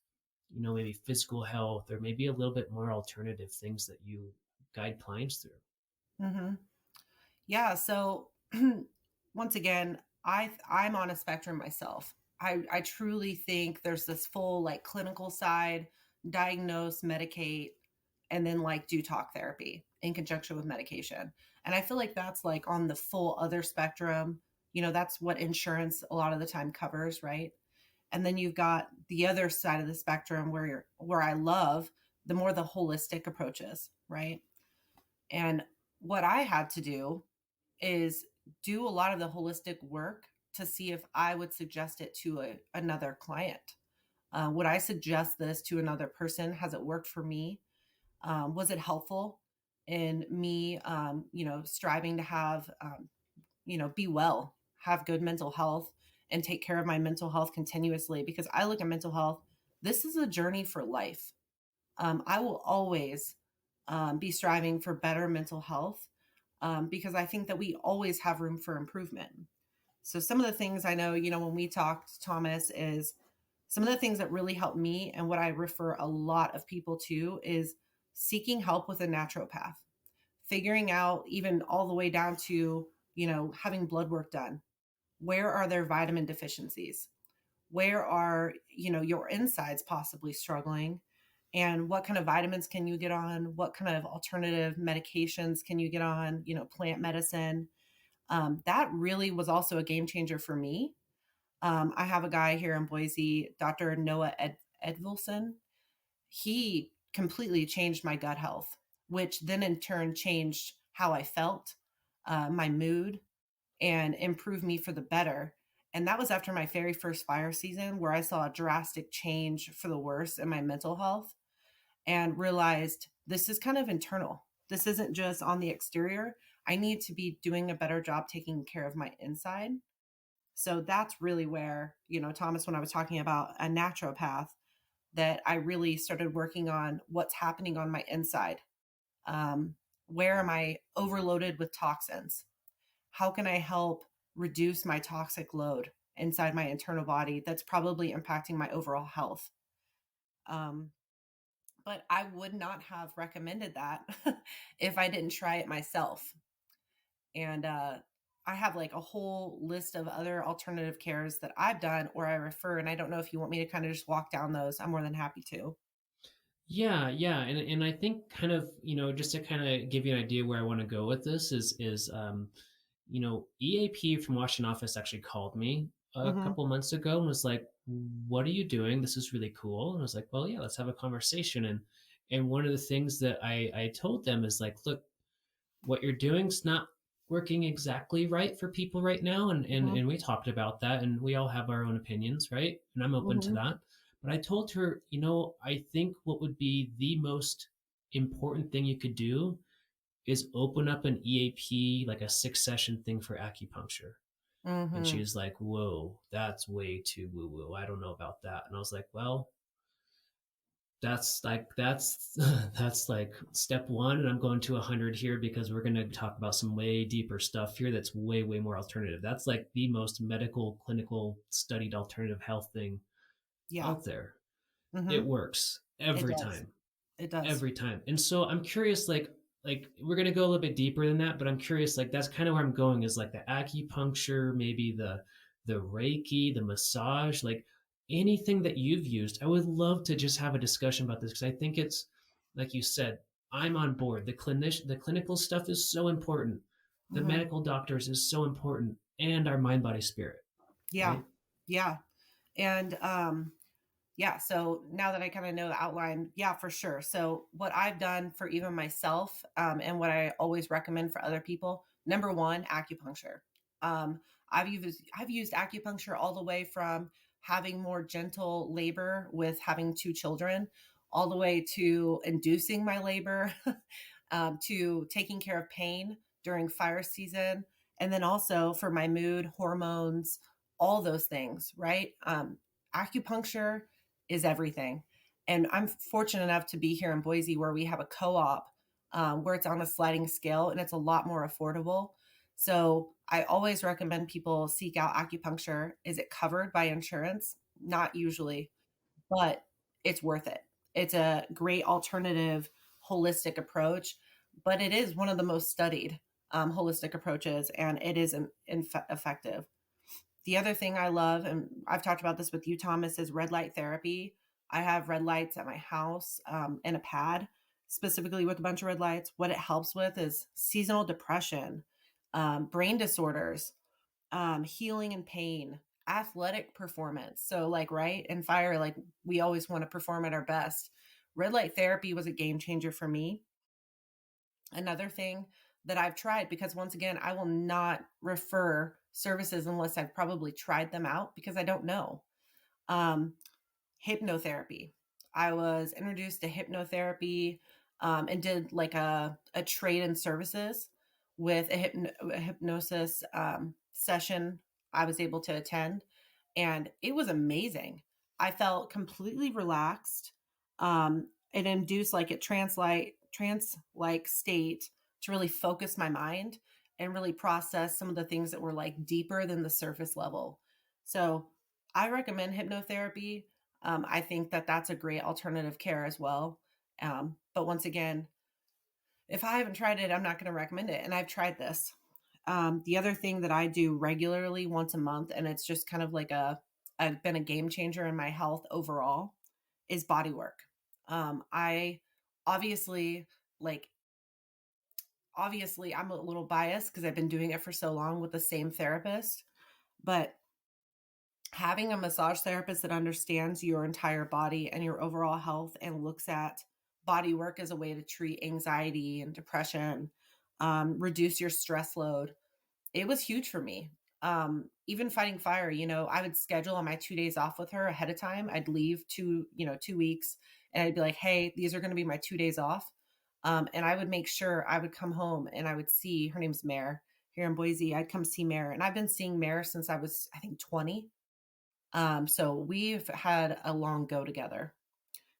maybe physical health or maybe a little bit more alternative things that you guide clients through? Hmm. Yeah. So once again, I'm on a spectrum myself. I truly think there's this full like clinical side, diagnose, medicate, and then like do talk therapy in conjunction with medication. And I feel like that's like on the full other spectrum. That's what insurance a lot of the time covers, right? And then you've got the other side of the spectrum where I love the more the holistic approaches, right? And what I had to do is do a lot of the holistic work to see if I would suggest it to another client. Would I suggest this to another person? Has it worked for me? Was it helpful in me, striving to have, be well, have good mental health, and take care of my mental health continuously? Because I look at mental health, this is a journey for life. I will always be striving for better mental health because I think that we always have room for improvement. So, some of the things I know, when we talked, Thomas, is some of the things that really help me and what I refer a lot of people to is seeking help with a naturopath, figuring out even all the way down to, having blood work done. Where are there vitamin deficiencies? Where are, your insides possibly struggling? And what kind of vitamins can you get on? What kind of alternative medications can you get on? Plant medicine. That really was also a game changer for me. I have a guy here in Boise, Dr. Noah Edvilson. He completely changed my gut health, which then in turn changed how I felt, my mood, and improved me for the better. And that was after my very first fire season, where I saw a drastic change for the worse in my mental health and realized this is kind of internal. This isn't just on the exterior. I need to be doing a better job taking care of my inside. So that's really where, Thomas, when I was talking about a naturopath, that I really started working on what's happening on my inside. Um, where am I overloaded with toxins? How can I help reduce my toxic load inside my internal body that's probably impacting my overall health? Um, but I would not have recommended that if I didn't try it myself. And I have like a whole list of other alternative cares that I've done or I refer. And I don't know if you want me to kind of just walk down those. I'm more than happy to. Yeah, and I think kind of just to kind of give you an idea where I want to go with this is EAP from Washington office actually called me a Mm-hmm. couple months ago and was like, "What are you doing? This is really cool." And I was like, "Well, yeah, let's have a conversation." And one of the things that I told them is like, "Look, what you're doing's not working exactly right for people right now." And we talked about that, and we all have our own opinions, right? And I'm open to Mm-hmm. that. But I told her, I think what would be the most important thing you could do is open up an EAP, like a 6 session thing for acupuncture. And she Mm-hmm. was like, whoa, that's way too woo woo. I don't know about that. And I was like, well, that's that's like step one. And I'm going to 100 here because we're going to talk about some way deeper stuff here that's way more alternative. That's like the most medical, clinical, studied alternative health thing Yeah. out there. Mm-hmm. It works It every does. time. It does. Every time. And so I'm curious, like we're gonna go a little bit deeper than that, but I'm curious, like that's kind of where I'm going is like the acupuncture, maybe the Reiki, the massage, like anything that you've used. I would love to just have a discussion about this because I think it's, like you said, I'm on board. The clinical stuff is so important. The Mhm. medical doctors is so important, and our mind, body, spirit, Yeah. right? Yeah. And yeah, so now that I kind of know the outline, yeah, for sure. So what I've done for even myself, and what I always recommend for other people, number one, acupuncture. Um, I've used acupuncture all the way from having more gentle labor with having two children, all the way to inducing my labor, to taking care of pain during fire season, and then also for my mood, hormones, all those things, right? Acupuncture is everything. And I'm fortunate enough to be here in Boise where we have a co op, where it's on a sliding scale and it's a lot more affordable. So I always recommend people seek out acupuncture. Is it covered by insurance? Not usually, but it's worth it. It's a great alternative holistic approach, but it is one of the most studied holistic approaches, and it is effective. The other thing I love, and I've talked about this with you, Thomas, is red light therapy. I have red lights at my house, and a pad specifically with a bunch of red lights. What it helps with is seasonal depression, brain disorders, healing and pain, athletic performance. So, like, right in fire, like we always want to perform at our best. Red light therapy was a game changer for me. Another thing that I've tried, because once again, I will not refer services unless I've probably tried them out because I don't know. Um, Hypnotherapy. I was introduced to hypnotherapy, and did like a trade in services with a hypnosis session I was able to attend. And it was amazing. I felt completely relaxed. It induced like a trance like state to really focus my mind and really process some of the things that were like deeper than the surface level. So I recommend hypnotherapy. I think that that's a great alternative care as well. But once again, if I haven't tried it, I'm not going to recommend it. And I've tried this. The other thing that I do regularly once a month, and it's just kind of like I've been a game changer in my health overall, is Bodywork. I obviously like, obviously I'm a little biased because I've been doing it for so long with the same therapist, but having a massage therapist that understands your entire body and your overall health and looks at body work as a way to treat anxiety and depression, reduce your stress load, it was huge for me. Even fighting fire, I would schedule on my 2 days off with her ahead of time. I'd leave 2 weeks, and I'd be like, hey, these are going to be my 2 days off. And I would make sure I would come home and I would see, her name's Mare here in Boise. I'd come see Mare, and I've been seeing Mare since I was, I think, 20. So we've had a long go together.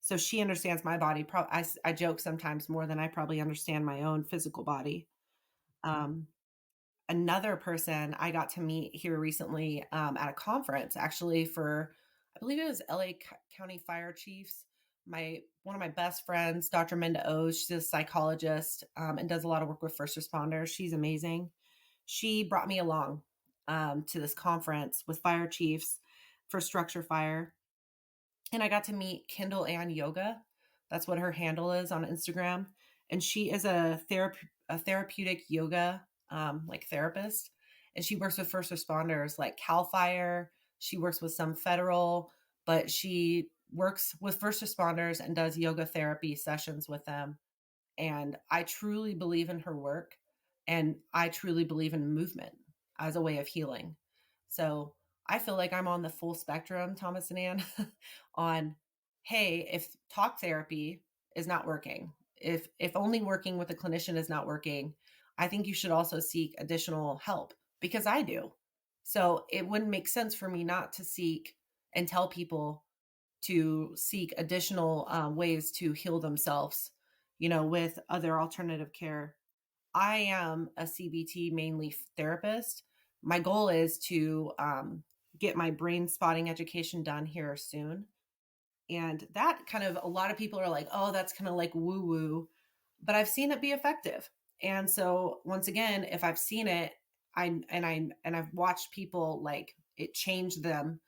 So she understands my body. I joke sometimes more than I probably understand my own physical body. Um, Another person I got to meet here recently, at a conference, actually, for, I believe it was LA County Fire Chiefs. One of my best friends, Dr. Minda O's, she's a psychologist, and does a lot of work with first responders. She's amazing. She brought me along, to this conference with fire chiefs for structure fire. And I got to meet Kindle Ann Yoga. That's what her handle is on Instagram. And she is a therapeutic yoga, like therapist. And she works with first responders like Cal Fire. She works with some federal, but she works with first responders and does yoga therapy sessions with them. And I truly believe in her work, and I truly believe in movement as a way of healing. So I feel like I'm on the full spectrum, Thomas and Ann, on, hey, if talk therapy is not working, if only working with a clinician is not working, I think you should also seek additional help, because I do. So it wouldn't make sense for me not to seek and tell people to seek additional ways to heal themselves, with other alternative care. I am a CBT mainly therapist. My goal is to get my brain spotting education done here soon. And that kind of, a lot of people are like, oh, that's kind of like woo woo, but I've seen it be effective. And so once again, if I've seen it, I've watched people like it change them.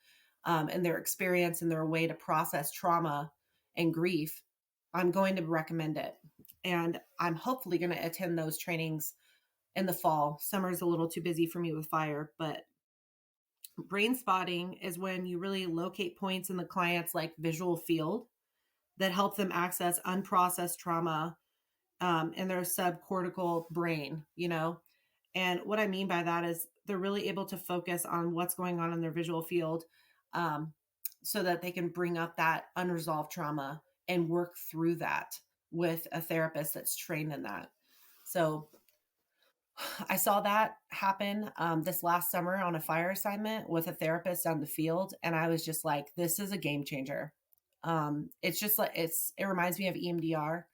and their experience and their way to process trauma and grief, I'm going to recommend it. And I'm hopefully going to attend those trainings in the fall. Summer's a little too busy for me with fire, but brain spotting is when you really locate points in the client's like visual field that help them access unprocessed trauma in their subcortical brain, you know? And what I mean by that is they're really able to focus on what's going on in their visual field, um, so that they can bring up that unresolved trauma and work through that with a therapist that's trained in that. So I saw that happen this last summer on a fire assignment with a therapist on the field. And I was just like, this is a game changer. It's just like, it reminds me of EMDR,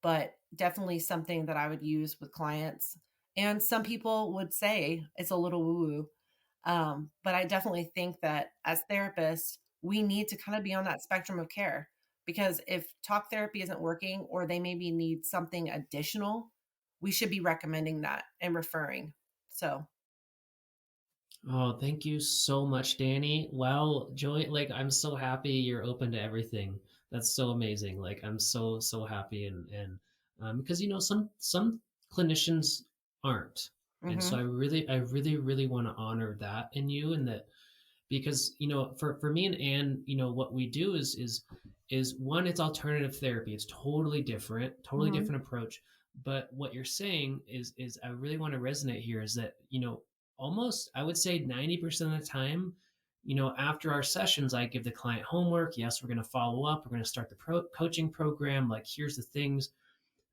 but definitely something that I would use with clients. And some people would say it's a little woo woo. But I definitely think that as therapists, we need to kind of be on that spectrum of care, because if talk therapy isn't working or they maybe need something additional, we should be recommending that and referring. So, Oh, thank you so much, Dani. Wow, Joy, like I'm so happy you're open to everything. That's so amazing. Like I'm so happy and because some clinicians aren't. And so mm-hmm, I really want to honor that in you, and that because for me and Anne, what we do is one, it's alternative therapy. It's totally mm-hmm, different approach. But what you're saying is I really want to resonate here is that almost I would say 90% of the time, after our sessions, I give the client homework. Yes, we're going to follow up. We're going to start the coaching program. Like, here's the things.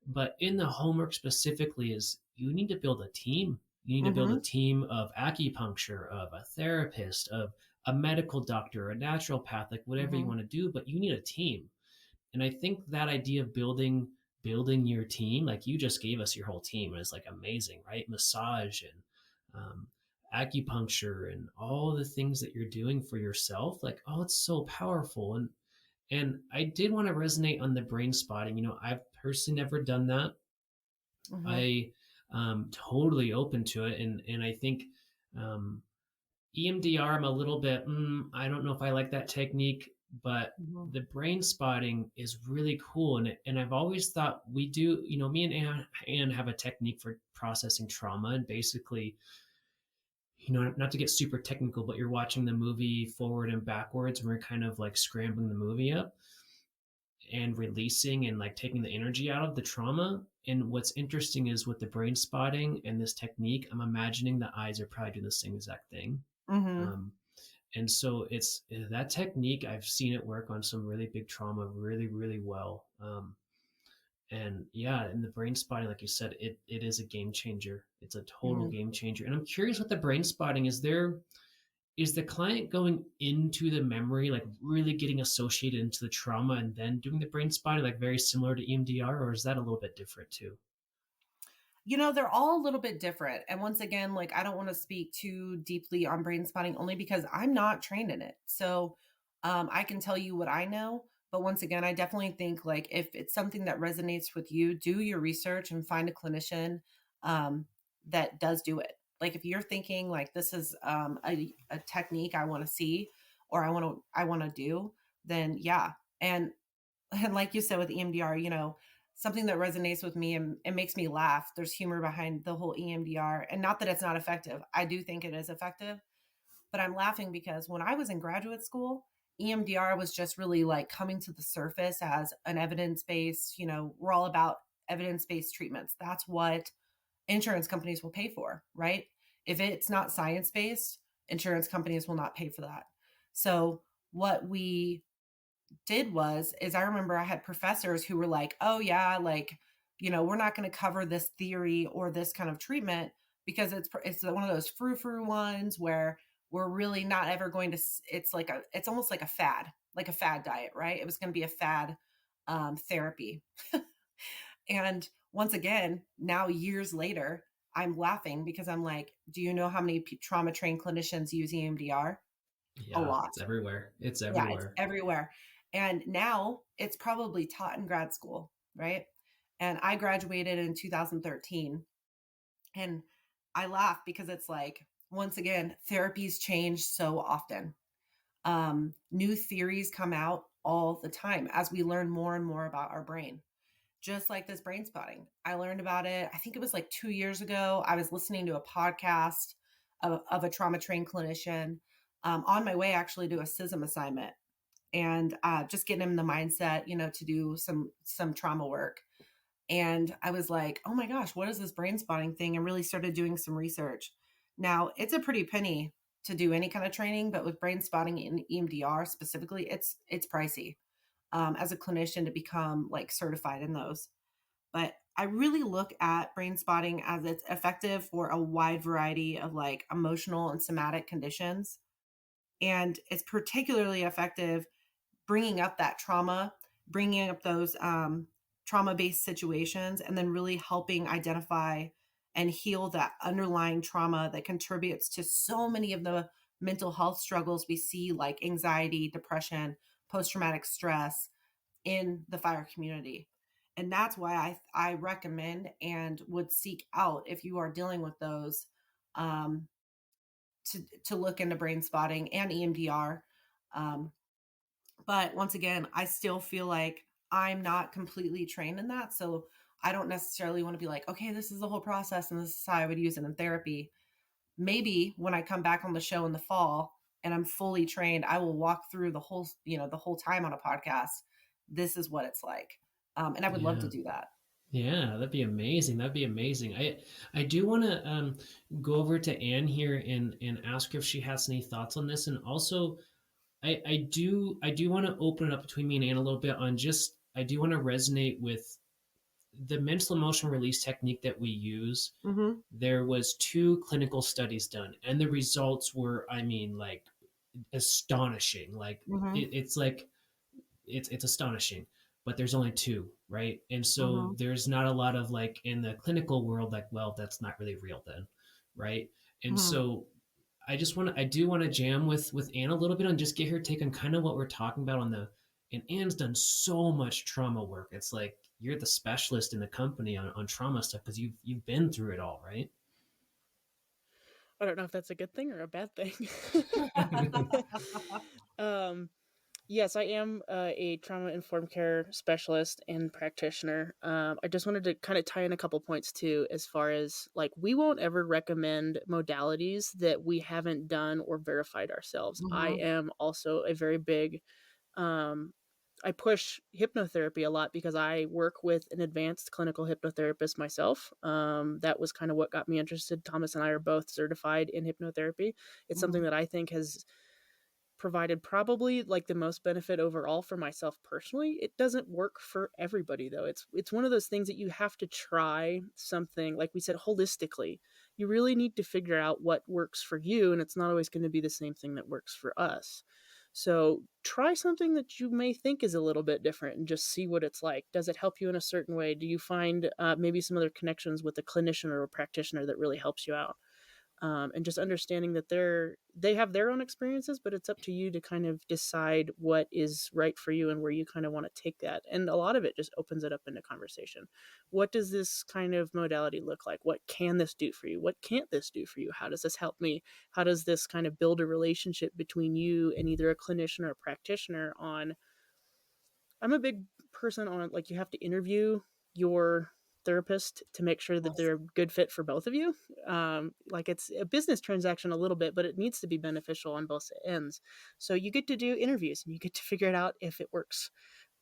But in the homework specifically is you need to build a team. You need to build mm-hmm, a team of acupuncture, of a therapist, of a medical doctor, a naturopath, like whatever you mm-hmm, want to do, but you need a team. And I think that idea of building your team, like you just gave us your whole team, and it's like amazing, right? Massage and acupuncture and all the things that you're doing for yourself, like, oh, it's so powerful. And I did want to resonate on the brain spotting. I've personally never done that. mm-hmm, I totally open to it, and I think um, EMDR, I'm a little bit, I don't know if I like that technique, but mm-hmm, the brain spotting is really cool. And I've always thought we do, me and Anne have a technique for processing trauma. And basically, not to get super technical, but you're watching the movie forward and backwards, and we're kind of like scrambling the movie up and releasing and like taking the energy out of the trauma. And what's interesting is with the brain spotting and this technique, I'm imagining the eyes are probably doing the same exact thing. mm-hmm. Um, and so it's that technique. I've seen it work on some really big trauma really, really well. And yeah, and the brain spotting, like you said, it is a game changer. It's a total Mm-hmm. game changer. And I'm curious with the brain spotting, is the client going into the memory, like really getting associated into the trauma and then doing the brain spotting, like very similar to EMDR, or is that a little bit different too? They're all a little bit different. And once again, like I don't want to speak too deeply on brain spotting only because I'm not trained in it. So I can tell you what I know. But once again, I definitely think like if it's something that resonates with you, do your research and find a clinician um, that does do it. Like if you're thinking like this is a technique I want to see or I want to do, then yeah. And like you said with EMDR, something that resonates with me and it makes me laugh. There's humor behind the whole EMDR, and not that it's not effective. I do think it is effective, but I'm laughing because when I was in graduate school, EMDR was just really like coming to the surface as an evidence based, we're all about evidence based treatments. That's what insurance companies will pay for, right? If it's not science based, insurance companies will not pay for that. So, what we did was is I remember I had professors who were like, "Oh yeah, like, we're not going to cover this theory or this kind of treatment because it's one of those frou-frou ones where we're really not ever going to it's almost like a fad diet, right? It was going to be a fad therapy." And once again, now years later, I'm laughing because I'm like, "Do you know how many trauma trained clinicians use EMDR? A Yeah, lot." it's everywhere. It's Yeah, it's everywhere. everywhere. And now it's probably taught in grad school, right? And I graduated in 2013. And I laugh because it's like, once again, therapies change so often. New theories come out all the time as we learn more and more about our brain. Just like this brain spotting. I learned about it, I think it was like 2 years ago. I was listening to a podcast of a trauma trained clinician on my way actually to a CISM assignment, and just getting him in the mindset, to do some trauma work. And I was like, oh my gosh, what is this brain spotting thing? And really started doing some research. Now, it's a pretty penny to do any kind of training, but with brain spotting and EMDR specifically, it's pricey as a clinician to become like certified in those. But I really look at brain spotting as it's effective for a wide variety of like emotional and somatic conditions. And it's particularly effective bringing up that trauma, bringing up those trauma based situations, and then really helping identify and heal that underlying trauma that contributes to so many of the mental health struggles we see, like anxiety, depression, post traumatic stress in the fire community. And that's why I recommend and would seek out, if you are dealing with those, um, to look into brain spotting and EMDR. Um, but once again, I still feel like I'm not completely trained in that. So I don't necessarily want to be like, okay, this is the whole process and this is how I would use it in therapy. Maybe when I come back on the show in the fall and I'm fully trained, I will walk through the whole time on a podcast. This is what it's like. And I would love to Yeah. do that. Yeah, that'd be amazing. That'd be amazing. I do want to go over to Anne here and ask her if she has any thoughts on this, and also I do want to open it up between me and Anne a little bit on just I do want to resonate with the mental emotional release technique that we use. Mm-hmm. There was 2 clinical studies done, and the results were, I mean, like astonishing. Like Mm-hmm. it's like it's astonishing, but there's only 2, right? And so Mm-hmm. there's not a lot of like in the clinical world, like, well, that's not really real then, right? And Mm-hmm. so I do want to jam with Anne a little bit and just get her take on kind of what we're talking about on the. And Anne's done so much trauma work. It's like you're the specialist in the company on trauma stuff because you've been through it all, right? I don't know if that's a good thing or a bad thing. um, yes, I am a trauma informed care specialist and practitioner. I just wanted to kind of tie in a couple points too, as far as like, we won't ever recommend modalities that we haven't done or verified ourselves. I Mm-hmm. am also a very big um, I push hypnotherapy a lot because I work with an advanced clinical hypnotherapist myself. That was kind of what got me interested. Thomas and I are both certified in hypnotherapy. It's something Mm-hmm. that I think has provided probably like the most benefit overall for myself personally. It doesn't work for everybody though. It's one of those things that you have to try something, like we said, holistically. You really need to figure out what works for you, and it's not always going to be the same thing that works for us. So try something that you may think is a little bit different and just see what it's like. Does it help you in a certain way? Do you find maybe some other connections with a clinician or a practitioner that really helps you out? And just understanding that they have their own experiences, but it's up to you to kind of decide what is right for you and where you kind of want to take that. And a lot of it just opens it up into conversation. What does this kind of modality look like? What can this do for you? What can't this do for you? How does this help me? How does this kind of build a relationship between you and either a clinician or a practitioner on. I'm a big person on, like, you have to interview your therapist to make sure that Yes. they're a good fit for both of you. Like, it's a business transaction a little bit, but it needs to be beneficial on both ends. So you get to do interviews and you get to figure it out if it works.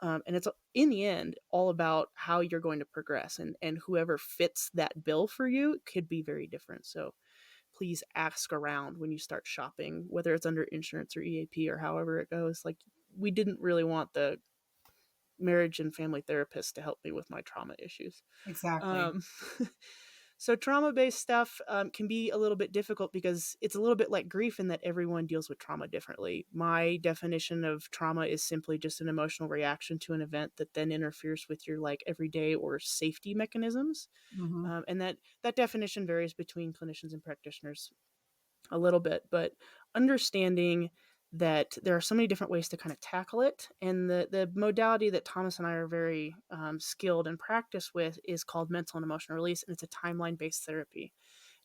And it's in the end all about how you're going to progress, and whoever fits that bill for you could be very different. So please ask around when you start shopping, whether it's under insurance or EAP or however it goes. Like, we didn't really want the marriage and family therapist to help me with my trauma issues. Exactly. Um, so trauma-based stuff can be a little bit difficult because it's a little bit like grief in that everyone deals with trauma differently. My definition of trauma is simply just an emotional reaction to an event that then interferes with your like everyday or safety mechanisms. Mm-hmm. And that definition varies between clinicians and practitioners a little bit, but understanding that there are so many different ways to kind of tackle it. And the modality that Thomas and I are very skilled and practiced with is called mental and emotional release, and it's a timeline based therapy.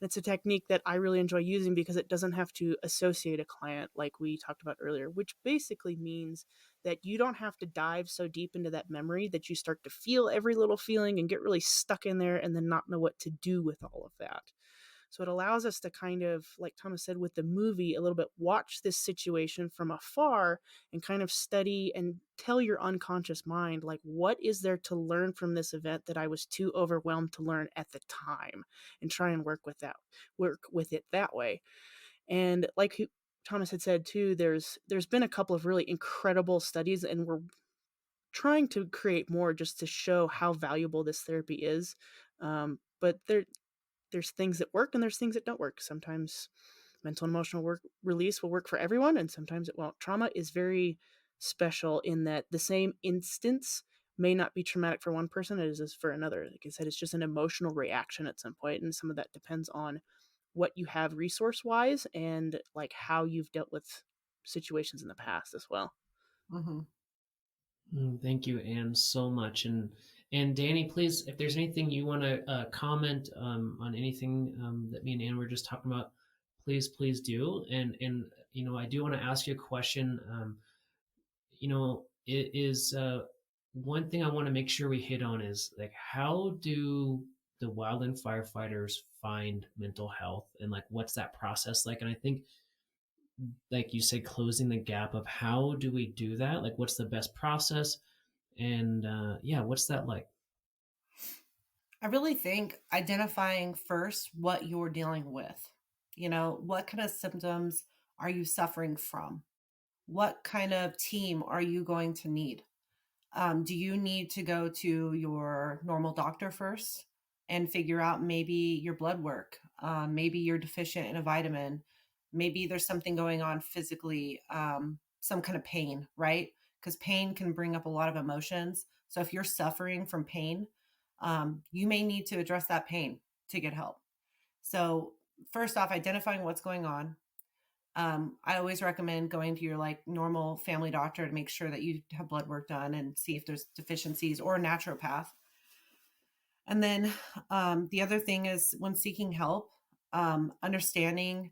And it's a technique that I really enjoy using because it doesn't have to associate a client like we talked about earlier, which basically means that you don't have to dive so deep into that memory that you start to feel every little feeling and get really stuck in there and then not know what to do with all of that. So it allows us to kind of, like Thomas said with the movie, a little bit watch this situation from afar and kind of study and tell your unconscious mind, like, what is there to learn from this event that I was too overwhelmed to learn at the time, and try and work with it that way. And like Thomas had said too, there's been a couple of really incredible studies, and we're trying to create more just to show how valuable this therapy is. But there's things that work and there's things that don't work. Sometimes mental and emotional work release will work for everyone, and sometimes it won't. Trauma is very special in that the same instance may not be traumatic for one person as it is for another. Like I said, it's just an emotional reaction at some point, and some of that depends on what you have resource wise and like how you've dealt with situations in the past as well. Mm-hmm. Thank you, Anne, so much. And Dani, please, if there's anything you want to comment on anything that me and Anne were just talking about, please do. And I do want to ask you a question. It is one thing I want to make sure we hit on is like, how do the wildland firefighters find mental health, and like what's that process like? And I think, like you said, closing the gap of how do we do that? Like, what's the best process? And yeah, what's that like? I really think identifying first what you're dealing with. What kind of symptoms are you suffering from? What kind of team are you going to need? Do you need to go to your normal doctor first and figure out maybe your blood work? Maybe you're deficient in a vitamin. Maybe there's something going on physically, some kind of pain, right? Because pain can bring up a lot of emotions. So if you're suffering from pain, you may need to address that pain to get help. So first off, identifying what's going on. I always recommend going to your like normal family doctor to make sure that you have blood work done and see if there's deficiencies, or a naturopath. And then the other thing is, when seeking help, understanding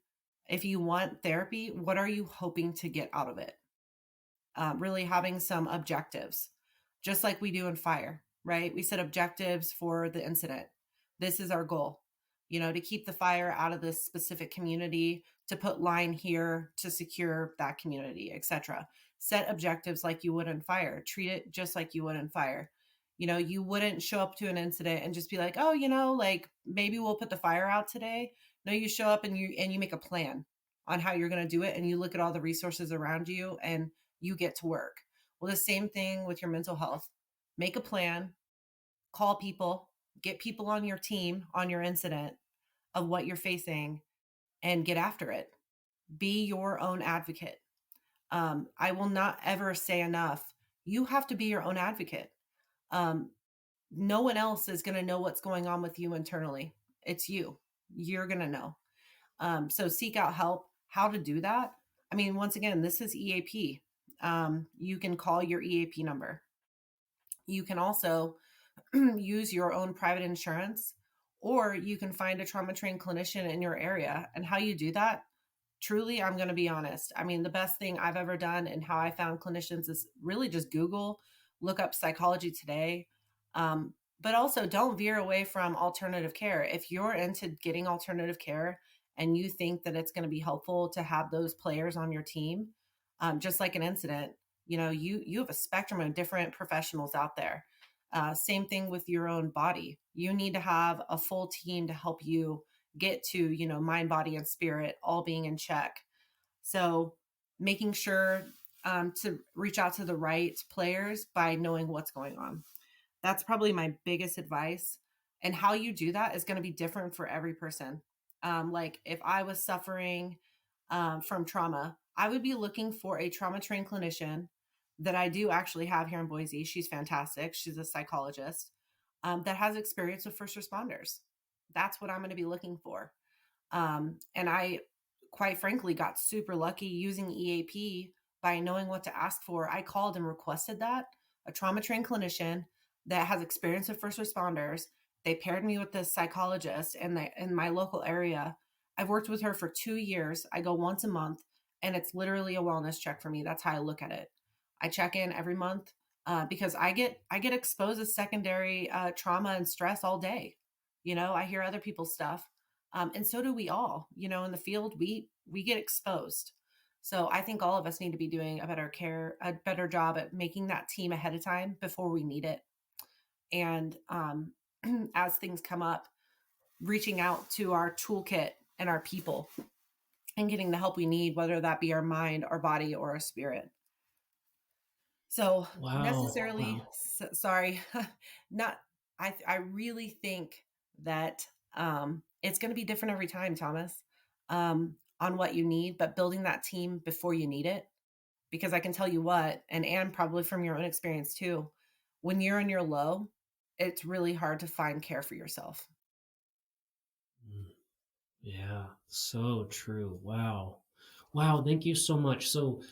if you want therapy, what are you hoping to get out of it? Really having some objectives, just like we do in fire, right? We set objectives for the incident. This is our goal, to keep the fire out of this specific community, to put line here to secure that community, etc. Set objectives like you would in fire. Treat it just like you would in fire. You wouldn't show up to an incident and just be like, oh, like maybe we'll put the fire out today. No, you show up and you make a plan on how you're going to do it, and you look at all the resources around you and you get to work. Well, the same thing with your mental health. Make a plan, call people, get people on your team, on your incident of what you're facing, and get after it. Be your own advocate. I will not ever say enough. You have to be your own advocate. No one else is going to know what's going on with you internally. It's you. You're going to know. So seek out help. How to do that? I mean, once again, this is EAP. You can call your EAP number. You can also use your own private insurance, or you can find a trauma trained clinician in your area. And how you do that, truly, I'm going to be honest. I mean, the best thing I've ever done and how I found clinicians is really just Google, look up Psychology Today. But also don't veer away from alternative care. If you're into getting alternative care and you think that it's going to be helpful to have those players on your team, just like an incident, you have a spectrum of different professionals out there. Same thing with your own body. You need to have a full team to help you get to, mind, body, and spirit all being in check. So making sure to reach out to the right players by knowing what's going on. That's probably my biggest advice. And how you do that is going to be different for every person. Like if I was suffering from trauma, I would be looking for a trauma trained clinician that I do actually have here in Boise. She's fantastic. She's a psychologist that has experience with first responders. That's what I'm going to be looking for. And I, quite frankly, got super lucky using EAP by knowing what to ask for. I called and requested that, a trauma trained clinician that has experience with first responders. They paired me with this psychologist in my local area. I've worked with her for 2 years. I go once a month, and it's literally a wellness check for me. That's how I look at it. I check in every month because I get exposed to secondary trauma and stress all day. I hear other people's stuff, and so do we all. In the field, we get exposed. So I think all of us need to be doing a better job at making that team ahead of time before we need it. And as things come up, reaching out to our toolkit and our people and getting the help we need, whether that be our mind, our body, or our spirit. So Wow. necessarily, Wow. sorry, not. I really think that it's going to be different every time, Thomas, on what you need, but building that team before you need it. Because I can tell you what, and Anne, probably from your own experience too, when you're in your low, it's really hard to find care for yourself. Mm. Yeah, so true. Wow. Wow, thank you so much. So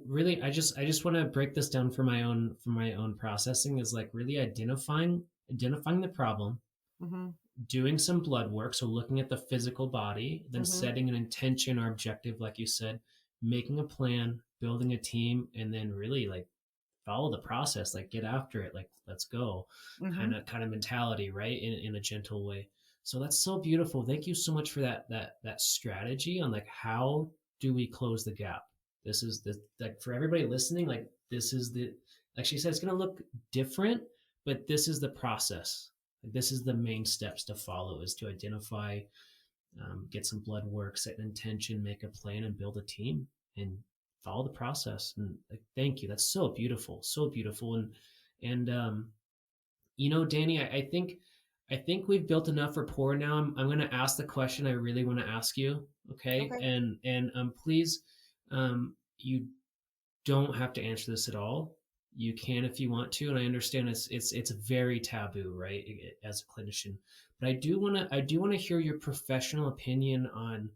really I just want to break this down for my own processing is like really identifying the problem, Mm-hmm. doing some blood work, so looking at the physical body, then Mm-hmm. setting an intention or objective like you said, making a plan, building a team, and then really like follow the process, like get after it, like let's go, Mm-hmm. kind of mentality, right? In a gentle way. So that's so beautiful. Thank you so much for that strategy on like how do we close the gap. This is the like for everybody listening, like this is the like she said, it's gonna look different, but this is the process. Like, this is the main steps to follow is to identify, get some blood work, set an intention, make a plan, and build a team and follow the process. And like, thank you. That's so beautiful, so beautiful. And Dani, I think we've built enough rapport now. I'm going to ask the question I really want to ask you. Okay, Okay. and please, you don't have to answer this at all. You can if you want to, and I understand it's very taboo, right, as a clinician. But I do want to hear your professional opinion on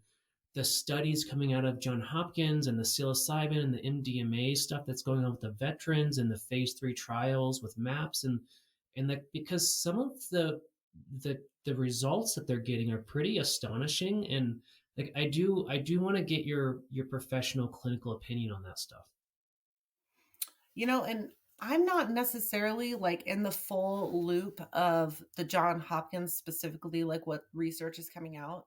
the studies coming out of Johns Hopkins and the psilocybin and the MDMA stuff that's going on with the veterans and the phase 3 trials with MAPS and like because some of the results that they're getting are pretty astonishing and like I do want to get your professional clinical opinion on that stuff. And I'm not necessarily like in the full loop of the John Hopkins specifically, like what research is coming out.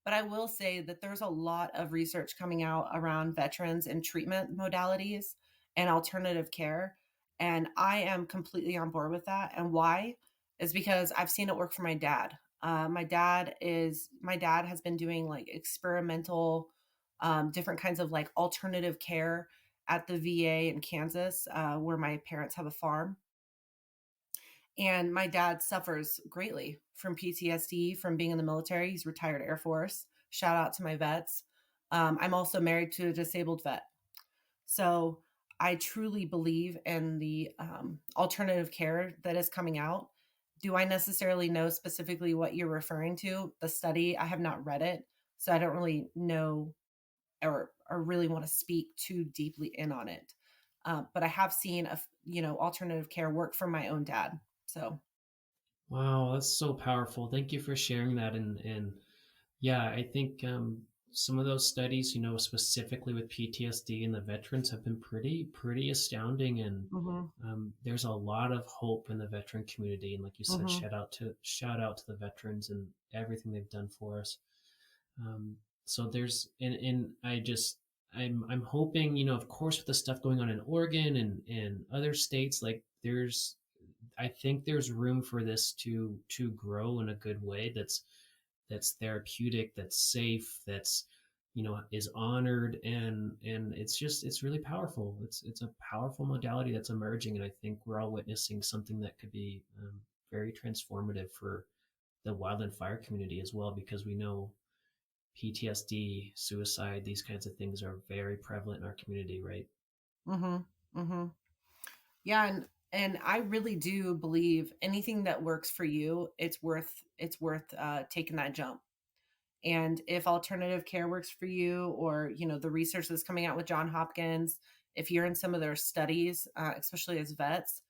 But I will say that there's a lot of research coming out around veterans and treatment modalities and alternative care. And I am completely on board with that. And why? Is because I've seen it work for my dad. My dad has been doing like experimental, different kinds of like alternative care at the VA in Kansas, where my parents have a farm. And my dad suffers greatly from PTSD from being in the military. He's retired Air Force. Shout out to my vets. I'm also married to a disabled vet. So I truly believe in the alternative care that is coming out. Do I necessarily know specifically what you're referring to? The study, I have not read it. So I don't really know or really want to speak too deeply in on it. But I have seen alternative care work for my own dad. So Wow, that's so powerful. Thank you for sharing that. And yeah, I think some of those studies, specifically with PTSD and the veterans, have been pretty astounding. And mm-hmm. there's a lot of hope in the veteran community. And like you said, Mm-hmm. shout out to the veterans and everything they've done for us. So there's and I'm hoping, of course, with the stuff going on in Oregon and other states, like I think there's room for this to grow in a good way that's therapeutic, that's safe, that's is honored, and it's really powerful. It's a powerful modality that's emerging, and I think we're all witnessing something that could be very transformative for the wildland fire community as well, because we know PTSD, suicide, these kinds of things are very prevalent in our community, right? Mm-hmm. Mm-hmm. Yeah, and I really do believe anything that works for you, it's worth taking that jump. And if alternative care works for you, or the research that's coming out with John Hopkins, if you're in some of their studies, especially as vets,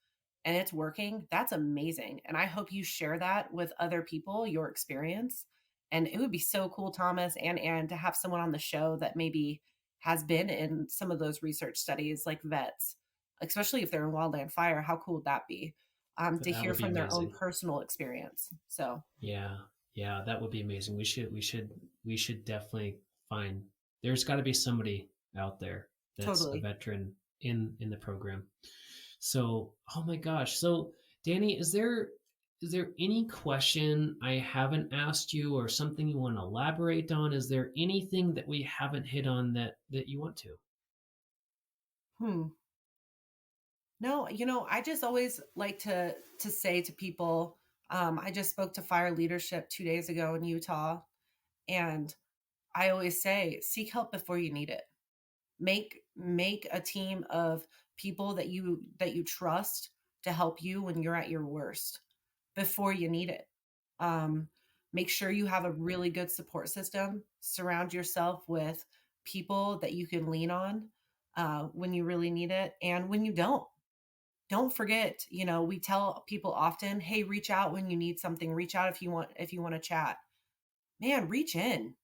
and it's working, that's amazing. And I hope you share that with other people, your experience. And it would be so cool, Thomas and to have someone on the show that maybe has been in some of those research studies, like vets, especially if they're in wildland fire. How cool would that be? To That hear would be from their own amazing. personal experience. So Yeah, yeah, that would be amazing. We should definitely find. There's got to be somebody out there that's a totally. veteran in the program. So, oh my gosh. So, Dani, is there any question I haven't asked you, or something you want to elaborate on? Is there anything that we haven't hit on that you want to? Hmm. No, I just always like to say to people, I just spoke to fire leadership 2 days ago in Utah, and I always say, seek help before you need it. Make a team of people that you trust to help you when you're at your worst before you need it. Um, Make sure you have a really good support system. Surround yourself with people that you can lean on when you really need it, and when you don't forget, we tell people often, hey, reach out when you need something, reach out if you want to chat. Man, reach in,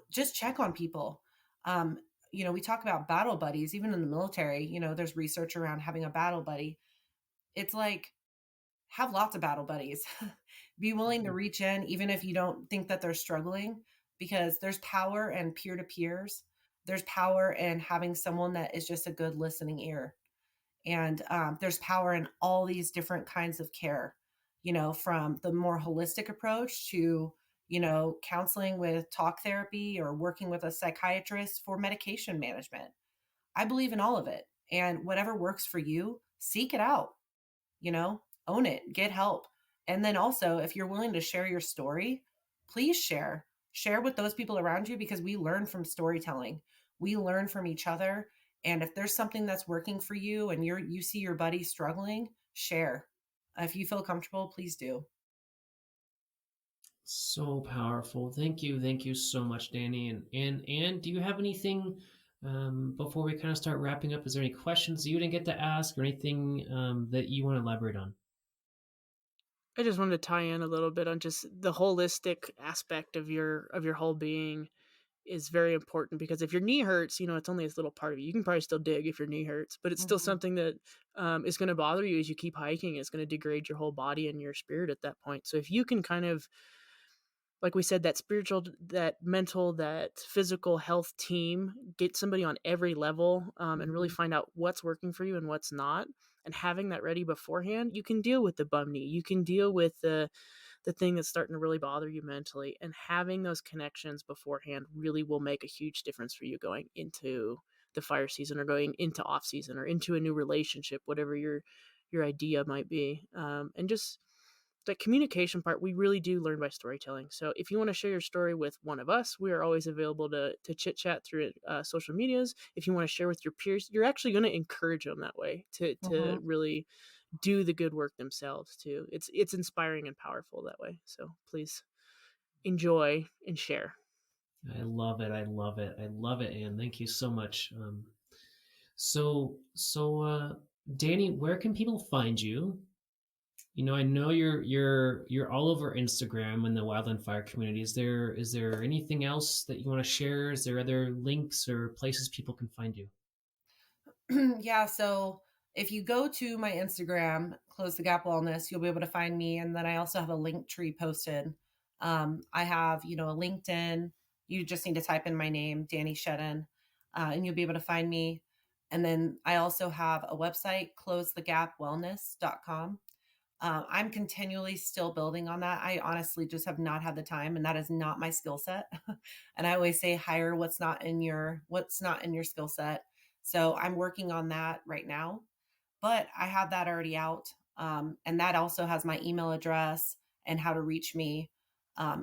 just check on people. um we talk about battle buddies, even in the military. There's research around having a battle buddy. It's like, have lots of battle buddies. Be willing to Mhm. reach in even if you don't think that they're struggling, because there's power in peer to peers. There's power in having someone that is just a good listening ear. And there's power in all these different kinds of care, from the more holistic approach to, counseling with talk therapy, or working with a psychiatrist for medication management. I believe in all of it. And whatever works for you, seek it out, you know, own it, get help. And then also, if you're willing to share your story, please share. Share with those people around you, because we learn from storytelling. We learn from each other. And if there's something that's working for you and you see your buddy struggling, share. If you feel comfortable, please do. So powerful. Thank you so much, Dani. And do you have anything before we kind of start wrapping up? Is there any questions you didn't get to ask, or anything that you want to elaborate on? I just wanted to tie in a little bit on just the holistic aspect of your whole being is very important, because if your knee hurts, it's only this little part of you. You can probably still dig if your knee hurts, but it's still Hmm. something that is going to bother you as you keep hiking. It's going to degrade your whole body and your spirit at that point. So if you can kind of, like we said, that spiritual, that mental, that physical health team, get somebody on every level, and really Hmm. find out what's working for you and what's not, and having that ready beforehand, you can deal with the bum knee. You can deal with the thing that's starting to really bother you mentally, and having those connections beforehand really will make a huge difference for you going into the fire season, or going into off season, or into a new relationship, whatever your idea might be. And just the communication part, we really do learn by storytelling. So if you want to share your story with one of us, we are always available to chit chat through social medias. If you want to share with your peers, you're actually going to encourage them that way to Hmm. really do the good work themselves too. It's inspiring and powerful that way. So please enjoy and share. I love it. I love it. I love it, Anne. Thank you so much. So, Dani, where can people find you? I know you're all over Instagram and the Wildland Fire community. Is there anything else that you want to share? Is there other links or places people can find you? Yeah, so if you go to my Instagram, Close the Gap Wellness, you'll be able to find me. And then I also have a link tree posted. I have, a LinkedIn. You just need to type in my name, Dani Shedden, and you'll be able to find me. And then I also have a website, closethegapwellness.com. I'm continually still building on that. I honestly just have not had the time, and that is not my skill set. And I always say, hire what's not in your skill set. So I'm working on that right now, but I have that already out. And that also has my email address and how to reach me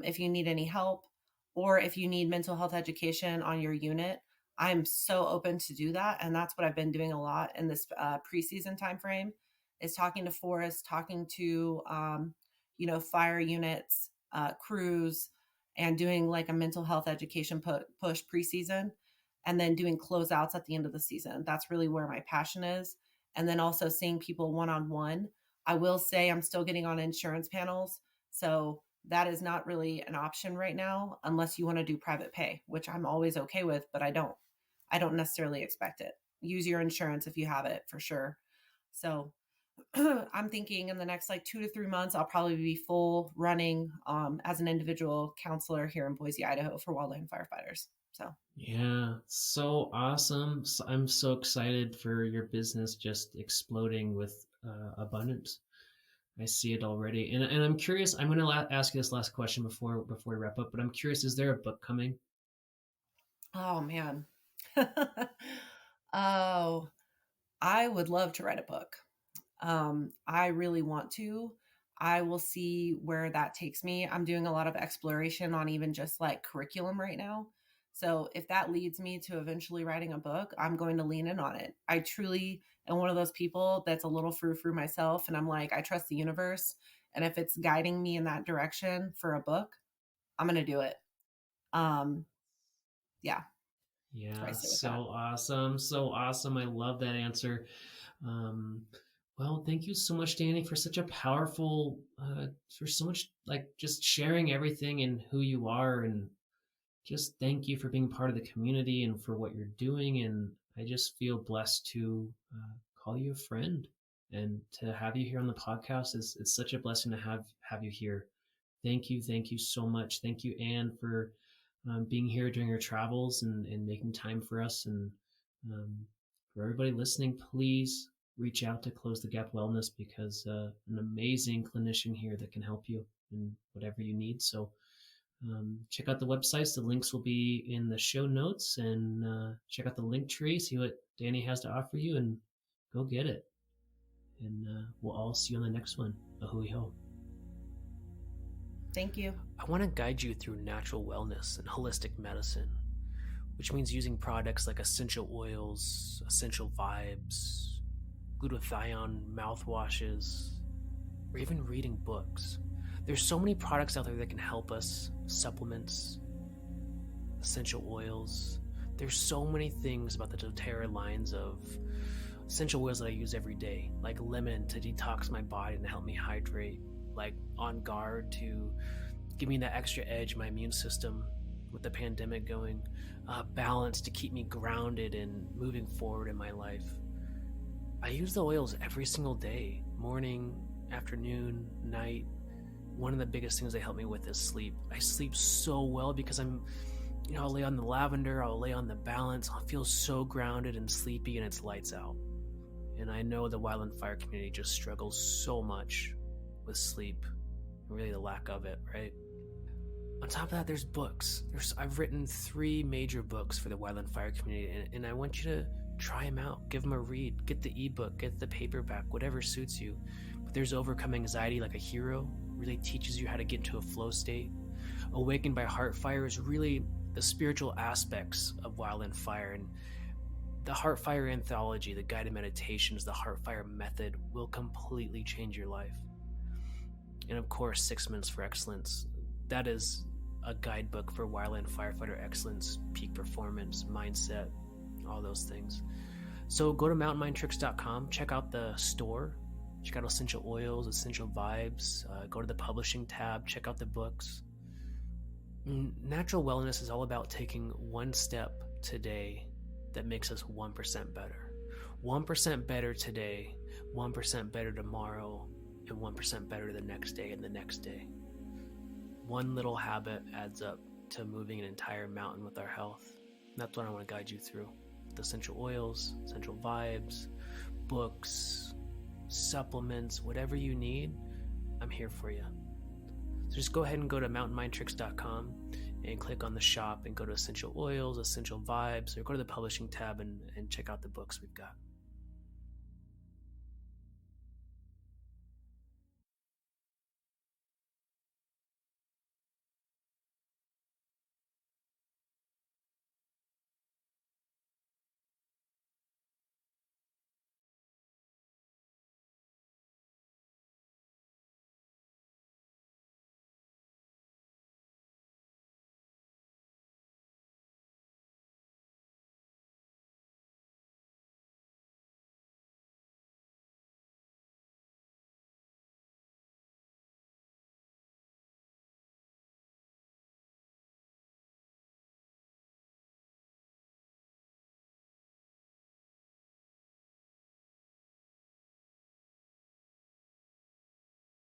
if you need any help, or if you need mental health education on your unit. I'm so open to do that, and that's what I've been doing a lot in this preseason timeframe, is talking to forests, talking to fire units, crews, and doing like a mental health education push preseason, and then doing closeouts at the end of the season. That's really where my passion is. and then also seeing people one-on-one. I will say I'm still getting on insurance panels. So that is not really an option right now unless you want to do private pay, which I'm always okay with, but I don't necessarily expect it. Use your insurance if you have it, for sure. So I'm thinking in the next like 2 to 3 months, I'll probably be full running as an individual counselor here in Boise, Idaho for wildland firefighters. So Yeah, so awesome. I'm so excited for your business just exploding with abundance. I see it already. And I'm curious, I'm going to ask you this last question before we wrap up, but I'm curious, is there a book coming? oh man. Oh, I would love to write a book. I really want to. I will see where that takes me. I'm doing a lot of exploration on even just like curriculum right now. So if that leads me to eventually writing a book, I'm going to lean in on it. I truly am one of those people that's a little frou-frou myself. And I'm like, I trust the universe. And if it's guiding me in that direction for a book, I'm going to do it. Um, yeah, that's where I Yeah, sit with that. so awesome. So awesome. I love that answer. Um, well, thank you so much, Dani, for such a powerful, for so much like just sharing everything and who you are. And just thank you for being part of the community and for what you're doing. And I just feel blessed to call you a friend and to have you here on the podcast. It's such a blessing to have you here. Thank you so much. Thank you, Anne, for being here during your travels and making time for us. And um, for everybody listening, please reach out to Close the Gap Wellness, because an amazing clinician here that can help you in whatever you need. So check out the websites. The links will be in the show notes, and check out the link tree, see what Dani has to offer you, and go get it. And we'll all see you on the next one. Ahui ho. Thank you. I want to guide you through natural wellness and holistic medicine, which means using products like essential oils, essential vibes, glutathione mouthwashes, or even reading books. There's so many products out there that can help us, supplements, essential oils. There's so many things about the doTERRA lines of essential oils that I use every day, like lemon to detox my body and help me hydrate, like On Guard to give me that extra edge, my immune system with the pandemic going, balance to keep me grounded and moving forward in my life. I use the oils every single day, morning, afternoon, night. One of the biggest things they help me with is sleep. I sleep so well because I'll lay on the lavender, I'll lay on the balance, I'll feel so grounded and sleepy, and it's lights out. And I know the Wildland Fire community just struggles so much with sleep, and really the lack of it, right? On top of that, there's books. I've written 3 major books for the Wildland Fire community, and I want you to try them out. Give them a read. Get the ebook, get the paperback, whatever suits you. But there's Overcome Anxiety Like a Hero, really teaches you how to get into a flow state. Awakened by Heartfire is really the spiritual aspects of Wildland Fire, and the Heartfire anthology, the guided meditations, the Heartfire method will completely change your life. And of course, 6 Minutes for Excellence. That is a guidebook for wildland firefighter excellence, peak performance, mindset, all those things. So go to mountainmindtricks.com, check out the store, check out essential oils, essential vibes, go to the publishing tab, check out the books. Natural wellness is all about taking one step today that makes us 1% better. 1% better today, 1% better tomorrow, and 1% better the next day and the next day. One little habit adds up to moving an entire mountain with our health. That's what I want to guide you through. The essential oils, essential vibes, books, supplements, whatever you need, I'm here for you. So just go ahead and go to mountainmindtricks.com and click on the shop and go to essential oils, essential vibes, or go to the publishing tab and check out the books we've got.